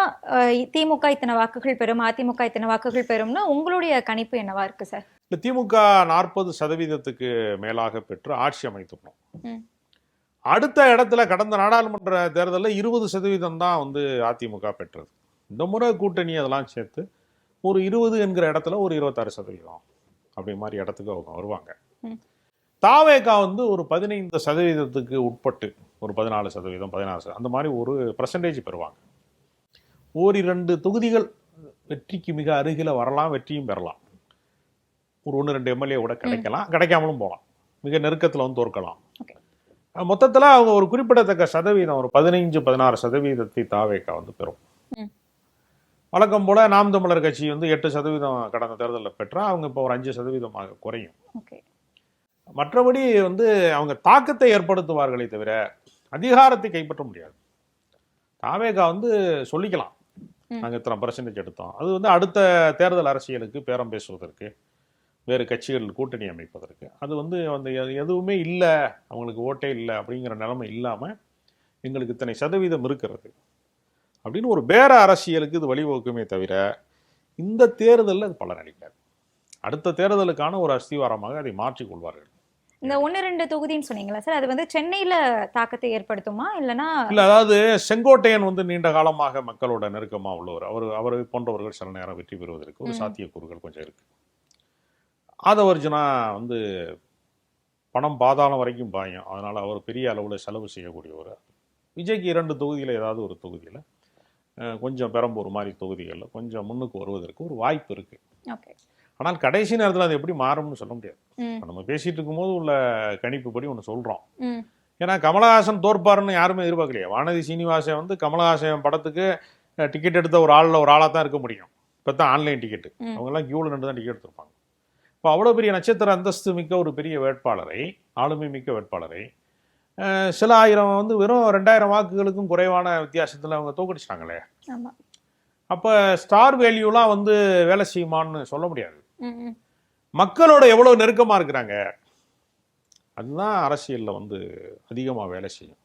திமுக இத்தனை வாக்குகள் பெறும், அதிமுக இத்தனை வாக்குகள் பெறும்னா உங்களுடைய கணிப்பு என்னவா இருக்கு சார்?
இல்லை, திமுக 40% மேலாக பெற்று ஆட்சி அமைத்துக்கணும். அடுத்த இடத்துல கடந்த நாடாளுமன்ற தேர்தலில் 20% தான் வந்து அதிமுக பெற்றது. இந்த முறை கூட்டணி அதெல்லாம் சேர்த்து ஒரு 20 என்கிற இடத்துல ஒரு 26% அப்படி மாதிரி இடத்துக்கு அவங்க வருவாங்க. தாவேகா வந்து ஒரு 15% உட்பட்டு ஒரு 14%, 16% அந்த மாதிரி ஒரு % பெறுவாங்க. 1-2 தொகுதிகள் வெற்றிக்கு மிக அருகில் வரலாம், வெற்றியும் பெறலாம். ஒரு 1-2 எம்எல்ஏ கூட கிடைக்கலாம், கிடைக்காமலும் போகலாம், மிக நெருக்கத்தில் வந்து தோற்கலாம். மொத்தத்தில் அவங்க ஒரு குறிப்பிடத்தக்க சதவீதம், ஒரு 15-16% தாவேகா வந்து பெறும். வழக்கம் போல நாம் தமிழர் கட்சி வந்து 8% கடந்த தேர்தலில் பெற்றா அவங்க இப்போ ஒரு 5% குறையும். மற்றபடி வந்து அவங்க தாக்கத்தை ஏற்படுத்துவார்களே தவிர அதிகாரத்தை கைப்பற்ற முடியாது. தாவேகா வந்து சொல்லிக்கலாம், நாங்கள் இத்தனை % எடுத்தோம். அது வந்து அடுத்த தேர்தல் அரசியலுக்கு பேரம் பேசுவதற்கு, வேறு கட்சிகள் கூட்டணி அமைப்பதற்கு, அது வந்து அந்த எதுவுமே இல்லை, அவங்களுக்கு ஓட்டே இல்லை அப்படிங்கிற நிலைமை இல்லாமல் எங்களுக்கு இத்தனை சதவீதம் இருக்கிறது அப்படின்னு ஒரு பேர அரசியலுக்கு இது வழிவகுக்குமே தவிர இந்த தேர்தலில் அது பலனளிக்காது. அடுத்த தேர்தலுக்கான ஒரு அஸ்திவாரமாக அதை மாற்றிக்கொள்வார்கள்.
இந்த 1-2 தொகுதின்னு சொன்னீங்களா சார், அது வந்து சென்னையில தாக்கத்தை ஏற்படுத்துமா இல்லைன்னா?
இல்லை, அதாவது செங்கோட்டையன் வந்து நீண்ட காலமாக மக்களோட நெருக்கமாக உள்ளவர். அவரை போன்றவர்கள் சில நேரம் வெற்றி பெறுவதற்கு ஒரு சாத்தியக்கூறுகள் கொஞ்சம் இருக்கு. ஆதவர்ஜுனா வந்து பணம் பாதாளம் வரைக்கும் பாயும், அதனால் அவர் பெரிய அளவில் செலவு செய்யக்கூடியவர். விஜய்க்கு 2 தொகுதியில் ஏதாவது ஒரு தொகுதியில் கொஞ்சம் பெரம்பூர் மாதிரி தொகுதிகளில் கொஞ்சம் முன்னுக்கு வருவதற்கு ஒரு வாய்ப்பு இருக்கு.
ஓகே.
ஆனால் கடைசி நேரத்தில் அது எப்படி மாறும்னு சொல்ல முடியாது.
ம்.
நம்ம பேசிட்டு இருக்கும்போது உள்ள கணிப்புப்படி ஒன்று சொல்றோம்.
ம்.
ஏன்னா கமலஹாசன் தோற்பாருன்னு யாருமே எதிர்பார்க்கலையே. வானதி சீனிவாசன் வந்து கமலஹாசன் படத்துக்கு டிக்கெட் எடுத்த ஒரு ஆளாக தான் இருக்க முடியும். இப்போ தான் ஆன்லைன் டிக்கெட்டு, அவங்கெல்லாம் கியூவில் நின்று தான் டிக்கெட் எடுத்திருப்பாங்க. இப்போ அவ்வளோ பெரிய நட்சத்திர அந்தஸ்து மிக்க ஒரு பெரிய வேட்பாளரை, ஆளுமை மிக்க வேட்பாளரை சில ஆயிரம் வந்து வெறும் 2000 வாக்குகளுக்கும் குறைவான வித்தியாசத்தில் அவங்க தோக்கடிச்சிட்டாங்களே.
ஆமாம்.
அப்போ ஸ்டார் வேல்யூலாம் வந்து வேலை செய்யுமான்னு சொல்ல முடியாது.
ம்.
மக்களோட எவ்வளோ நெருக்கமாக இருக்கிறாங்க, அதுதான் அரசியலில் வந்து அதிகமாக வேலை செய்யும்.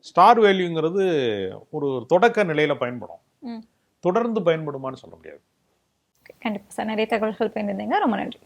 ஸ்டார் வேல்யூங்கிறது ஒரு தொடக்க நிலையில் பயன்படும்,
ம்.
தொடர்ந்து பயன்படுமான்னு சொல்ல முடியாது.
கண்டிப்பாக சார், நிறைய தகவல்கள் பயந்துருந்தீங்க. ரொம்ப நன்றி.